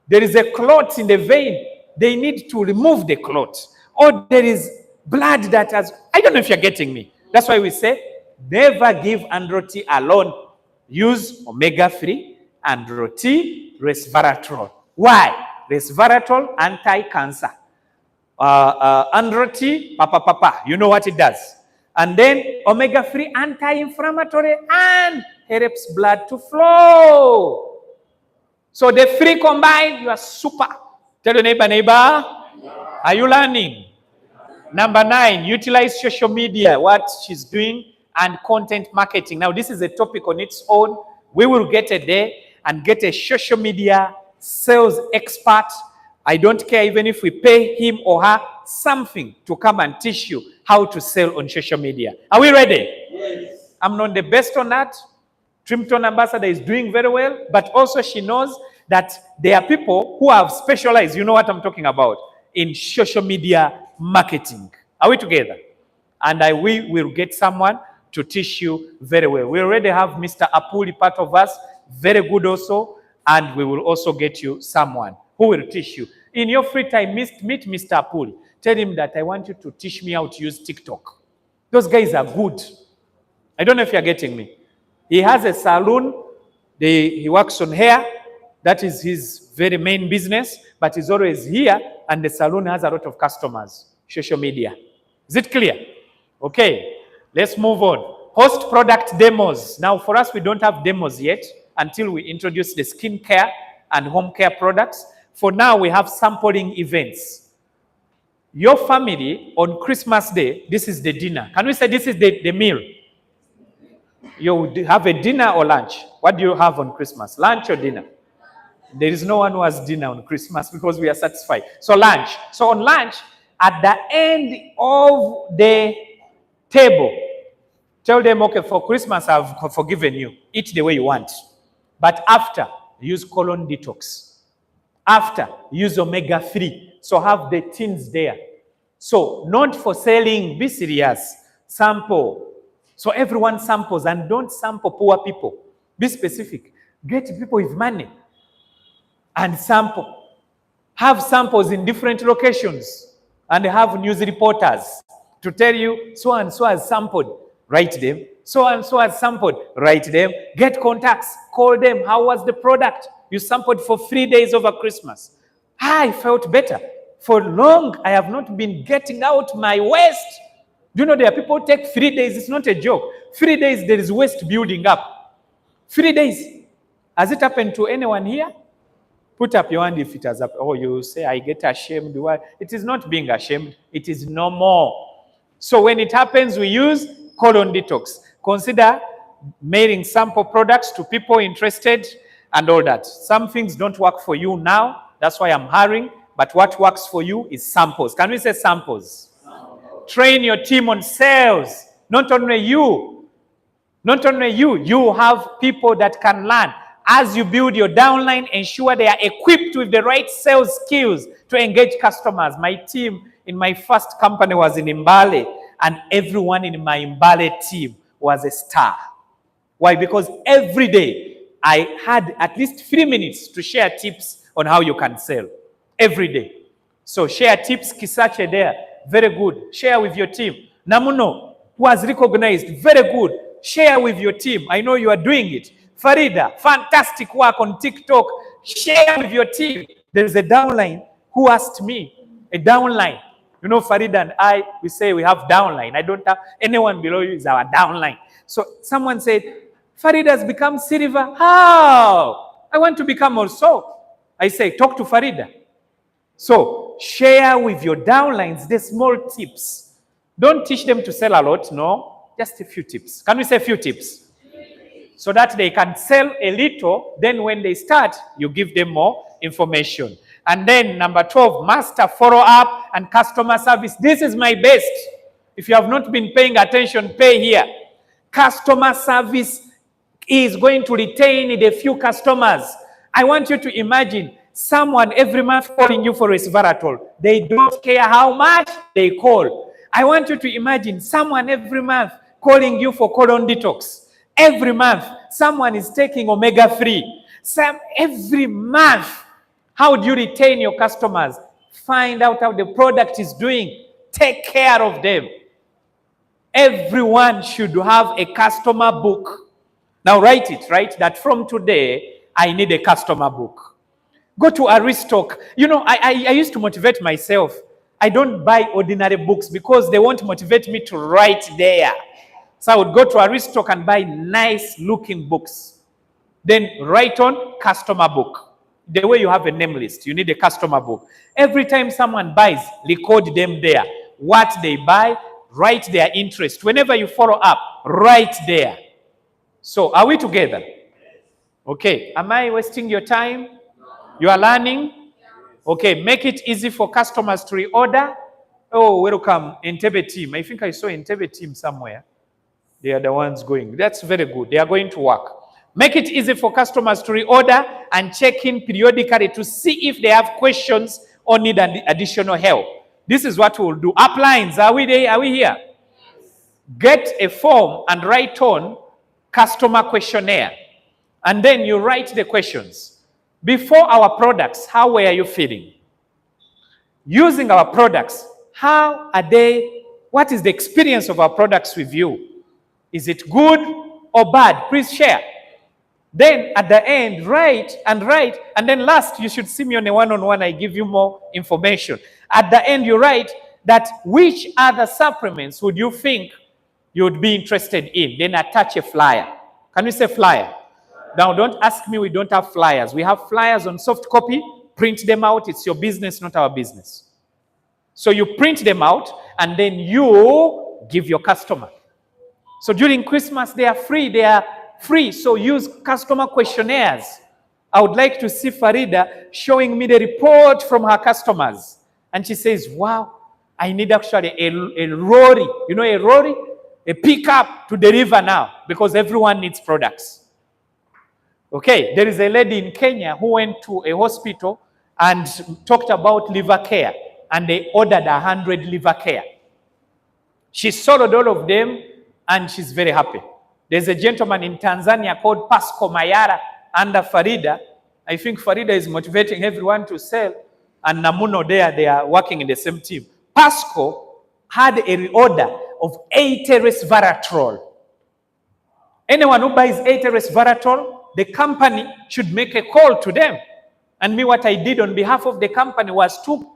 There is a clot in the vein. They need to remove the clot. Or there is blood that has, I don't know if you're getting me. That's why we say, never give Andro tea alone. Use Omega Free, Andro tea, resveratrol. Why? Resveratrol, anti-cancer. Andro tea, you know what it does. And then Omega Free, anti-inflammatory and helps blood to flow. So the three combined, you are super. Tell your neighbor, are you learning? Number 9, utilize social media, what she's doing, and content marketing. Now, this is a topic on its own. We will get a day and get a social media sales expert. I don't care even if we pay him or her something to come and teach you how to sell on social media. Are we ready? Yes. I'm not the best on that. Trimton Ambassador is doing very well, but also she knows that there are people who have specialized, you know what I'm talking about, in social media marketing. Are we together? And we will get someone to teach you very well. We already have Mr. Apuli, part of us, very good also, and we will also get you someone who will teach you. In your free time, meet Mr. Apuli. Tell him that I want you to teach me how to use TikTok. Those guys are good. I don't know if you're getting me. He has a salon. He works on hair. That is his very main business. But he's always here, and the salon has a lot of customers. Social media. Is it clear? Okay. Let's move on. Host product demos. Now, for us, we don't have demos yet until we introduce the skincare and home care products. For now, we have sampling events. Your family, on Christmas Day, this is the dinner. Can we say this is the meal? You have a dinner or lunch. What do you have on Christmas? Lunch or dinner? There is no one who has dinner on Christmas because we are satisfied. So lunch. So on lunch, at the end of the table, tell them, okay, for Christmas, I've forgiven you. Eat the way you want. But after, use colon detox. After, use omega-3. So have the tins there. So not for selling, be serious. Sample. So everyone samples, and don't sample poor people. Be specific. Get people with money and sample. Have samples in different locations and have news reporters to tell you so and so has sampled. Write them. So and so has sampled. Write them. Get contacts. Call them. How was the product? You sampled for 3 days over Christmas. I felt better. For long, I have not been getting out my waste. Do you know there are people who take 3 days? It's not a joke. 3 days, there is waste building up. 3 days. Has it happened to anyone here? Put up your hand if it has happened. Oh, you say, I get ashamed. Why? It is not being ashamed. It is normal. So when it happens, we use colon detox. Consider mailing sample products to people interested and all that. Some things don't work for you now. That's why I'm hurrying. But what works for you is samples. Can we say samples? Train your team on sales. Not only you. Not only you. You have people that can learn. As you build your downline, ensure they are equipped with the right sales skills to engage customers. My team in my first company was in Mbale, and everyone in my Mbale team was a star. Why? Because every day I had at least 3 minutes to share tips on how you can sell. Every day. So share tips, Kisache there, very good. Share with your team. Namuno was recognized, very good. Share with your team. I know you are doing it. Farida, fantastic work on TikTok. Share with your team. There's a downline who asked me, a downline. You know, Farida and I, we say we have downline. I don't have anyone below you is our downline. So someone said, Farida has become silver. How? I want to become also. I say, talk to Farida. So share with your downlines the small tips. Don't teach them to sell a lot, no. Just a few tips. Can we say a few tips? So that they can sell a little, then when they start, you give them more information. And then number 12, master follow-up and customer service. This is my best. If you have not been paying attention, pay here. Customer service is going to retain the few customers. I want you to imagine someone every month calling you for resveratrol. They don't care how much they call. I want you to imagine someone every month calling you for colon detox. Every month, someone is taking omega-3. Every month, how do you retain your customers? Find out how the product is doing. Take care of them. Everyone should have a customer book. Now write it, right? That from today, I need a customer book. Go to Aristoc. You know, I used to motivate myself. I don't buy ordinary books because they won't motivate me to write there. So I would go to Aristoc and buy nice looking books. Then write on customer book. The way you have a name list, you need a customer book. Every time someone buys, record them there. What they buy, write their interest. Whenever you follow up, write there. So are we together? Okay. Am I wasting your time? You are learning? Okay. Make it easy for customers to reorder. Oh, welcome, Entebbe team. I think I saw Entebbe team somewhere. They are the ones going. That's very good. They are going to work. Make it easy for customers to reorder and check in periodically to see if they have questions or need additional help. This is what we'll do. Uplines, are we there? Are we here? Get a form and write on customer questionnaire. And then you write the questions. Before our products, how were you feeling? Using our products, How are they? What is the experience of our products with you? Is it good or bad? Please share. Then at the end, write, and then last, you should see me on a one-on-one. I give you more information. At the end, you write that which other supplements would you think you would be interested in? Then attach a flyer. Can you say flyer? Now, don't ask me, we don't have flyers. We have flyers on soft copy. Print them out. It's your business, not our business. So you print them out, and then you give your customer. So during Christmas, they are free. So use customer questionnaires. I would like to see Farida showing me the report from her customers. And she says, wow, I need actually a lorry. You know a lorry? A pickup to deliver now, because everyone needs products. Okay, there is a lady in Kenya who went to a hospital and talked about liver care, and they ordered 100 liver care. She sold all of them, and she's very happy. There's a gentleman in Tanzania called Pasco Mayara under Farida. I think Farida is motivating everyone to sell, and Namuno there, they are working in the same team. Pasco had a reorder of 80 resveratrol. Anyone who buys 80 resveratrol, the company should make a call to them. And me, what I did on behalf of the company was to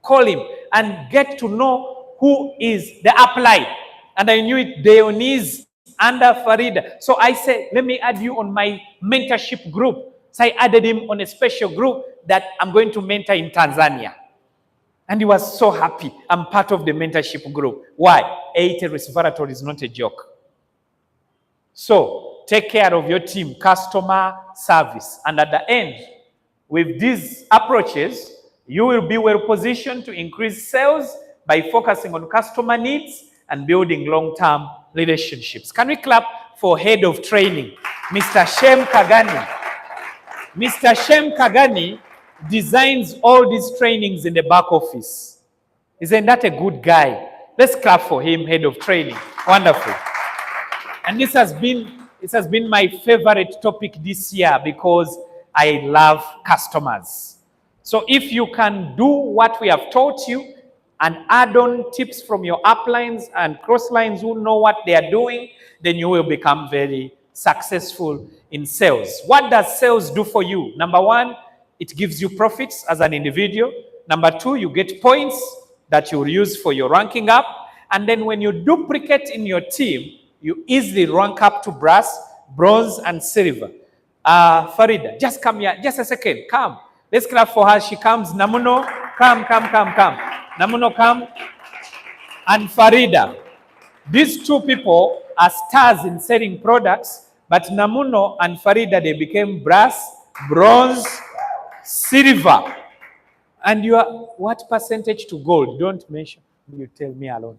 call him and get to know who is the upline. And I knew it, Dionys under Farida. So I said, let me add you on my mentorship group. So I added him on a special group that I'm going to mentor in Tanzania. And he was so happy. I'm part of the mentorship group. Why? 80 resveratrol is not a joke. So take care of your team, customer service. And at the end, with these approaches, you will be well positioned to increase sales by focusing on customer needs and building long-term relationships. Can we clap for head of training, Mr. Shem Kagani? Mr. Shem Kagani designs all these trainings in the back office. Isn't that a good guy? Let's clap for him, head of training. Wonderful. And this has been my favorite topic this year because I love customers. So if you can do what we have taught you and add on tips from your uplines and crosslines who know what they are doing, then you will become very successful in sales. What does sales do for you? Number one, it gives you profits as an individual. Number two, you get points that you will use for your ranking up. And then when you duplicate in your team, you easily rank up to brass, bronze, and silver. Farida, just come here. Just a second. Come. Let's clap for her. She comes. Namuno, come. Namuno, come. And Farida. These two people are stars in selling products, but Namuno and Farida, they became brass, bronze, silver. And you are what percentage to gold? Don't mention. You tell me alone.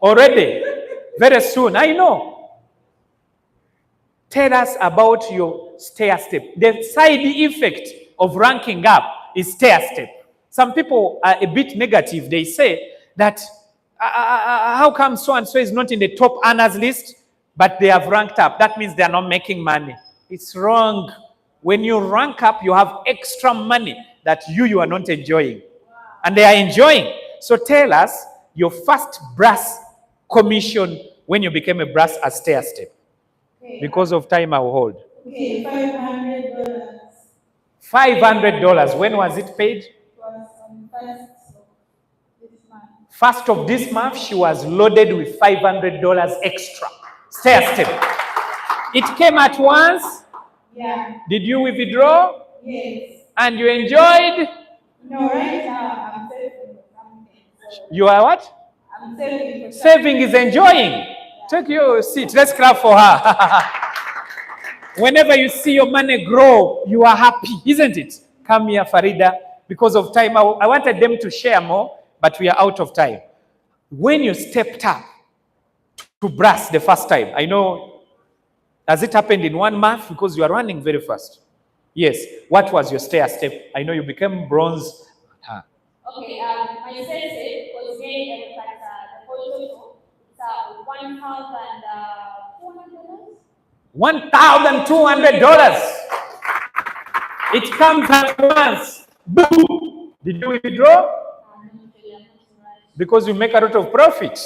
Already, very soon, I know. Tell us about your stair step. The side effect of ranking up is stair step. Some people are a bit negative. They say that, how come so-and-so is not in the top earners list, but they have ranked up? That means they are not making money. It's wrong. When you rank up, you have extra money that you are not enjoying. And they are enjoying. So tell us your first brass commission when you became a brass as stair step. Okay. Because of time, I will hold.
Okay, $500.
$500. When was it paid?
It was on this month.
First of this month, she was loaded with $500 extra. Stair step. It came at once.
Yeah.
Did you withdraw?
Yes.
And you enjoyed?
No, right now I'm saving for something. So
you are what?
I'm saving for something.
Saving is enjoying. Yeah. Take your seat. Let's clap for her. Whenever you see your money grow, you are happy, isn't it? Come here, Farida. Because of time, I wanted them to share more, but we are out of time. When you stepped up to brass the first time, I know, has it happened in 1 month? Because you are running very fast. Yes. What was your stair step? I know you became bronze.
Okay, my stair step was made at the photo. It's $1,200.
$1,200. It comes at once. Boom. Did you withdraw? because you make a lot of profit.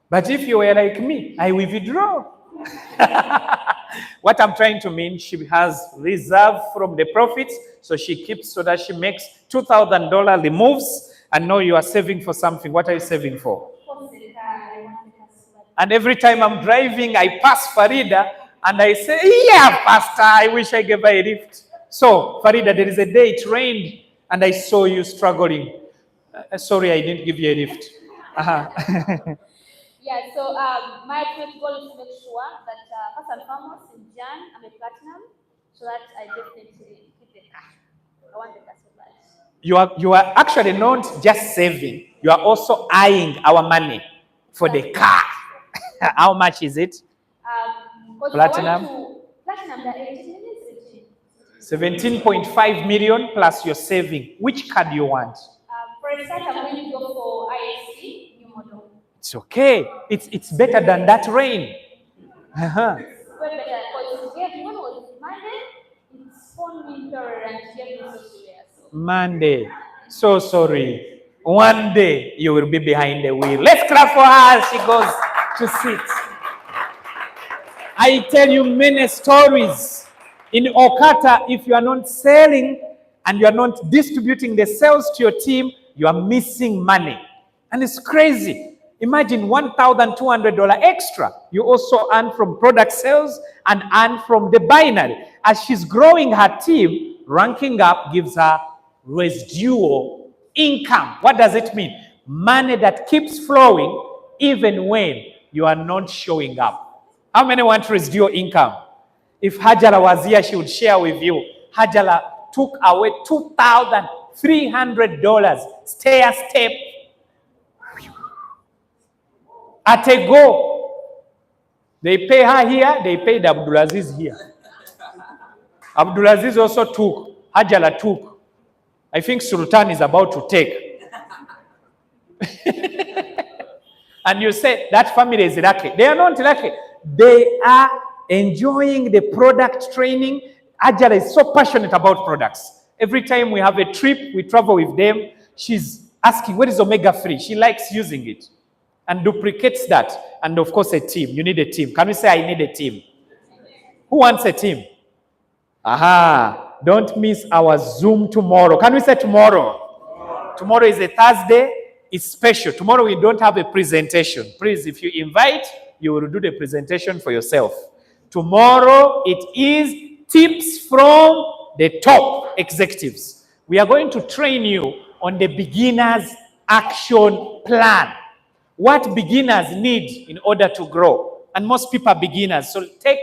But if you were like me, I will withdraw. What I'm trying to mean, she has reserve from the profits, so she keeps so that she makes $2,000, removes, and now you are saving for something. What are you saving for? And every time I'm driving, I pass Farida, and I say, yeah, Pastor, I wish I gave her a lift. So, Farida, there is a day it rained, and I saw you struggling. Sorry, I didn't give you a lift.
Yeah, so my first goal is to make sure that first and foremost in Jan, I'm a platinum, so that I definitely keep the cash. I want the cash so much.
You are actually not just saving, you are also eyeing our money for the car. How much is it?
Platinum, the
17.5 million plus your saving. Which card do you want?
For a start, I'm going to go for ISC, new model.
It's okay. It's better than that rain.
Way better, because when was Monday, it's phone winter and getting so serious.
Monday. So sorry. One day you will be behind the wheel. Let's clap for her. She goes to sit. I tell you many stories. In OQATA, if you are not selling and you are not distributing the sales to your team, you are missing money. And it's crazy. Imagine $1,200 extra. You also earn from product sales and earn from the binary. As she's growing her team, ranking up gives her residual income. What does it mean? Money that keeps flowing even when you are not showing up. How many want residual income? If Hajara was here, she would share with you. Hajara took away $2,300 stair-step at a go. They pay her here, they paid Abdulaziz here. Abdulaziz also took, Hajala took. I think Sultan is about to take. And you say, that family is lucky. They are not lucky. They are enjoying the product training. Hajala is so passionate about products. Every time we have a trip, we travel with them, she's asking, what is omega-3? She likes using it. And duplicates that. And of course, a team. You need a team. Can we say, I need a team? Who wants a team? Aha. Don't miss our Zoom tomorrow. Can we say tomorrow? Tomorrow is a Thursday. It's special. Tomorrow we don't have a presentation. Please, if you invite, you will do the presentation for yourself. Tomorrow, it is tips from the top executives. We are going to train you on the beginner's action plan. What beginners need in order to grow. And most people are beginners. So take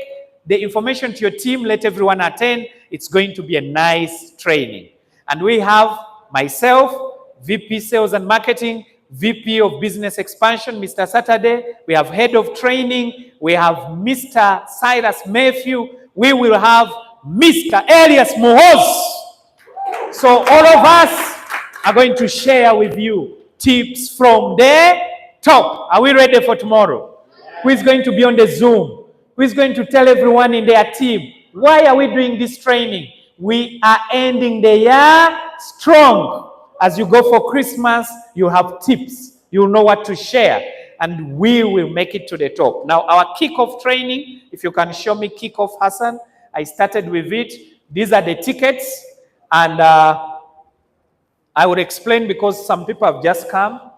the information to your team, let everyone attend. It's going to be a nice training. And we have myself, VP Sales and Marketing, VP of Business Expansion, Mr. Saturday. We have Head of Training. We have Mr. Cyrus Mayhew. We will have Mr. Elias Muhoz. So all of us are going to share with you tips from the top. Are we ready for tomorrow? Who is going to be on the Zoom? Who is going to tell everyone in their team, why are we doing this training? We are ending the year strong. As you go for Christmas, you have tips. You'll know what to share. And we will make it to the top. Now, our kickoff training, if you can show me kickoff, Hassan. I started with it. These are the tickets. And I will explain because some people have just come.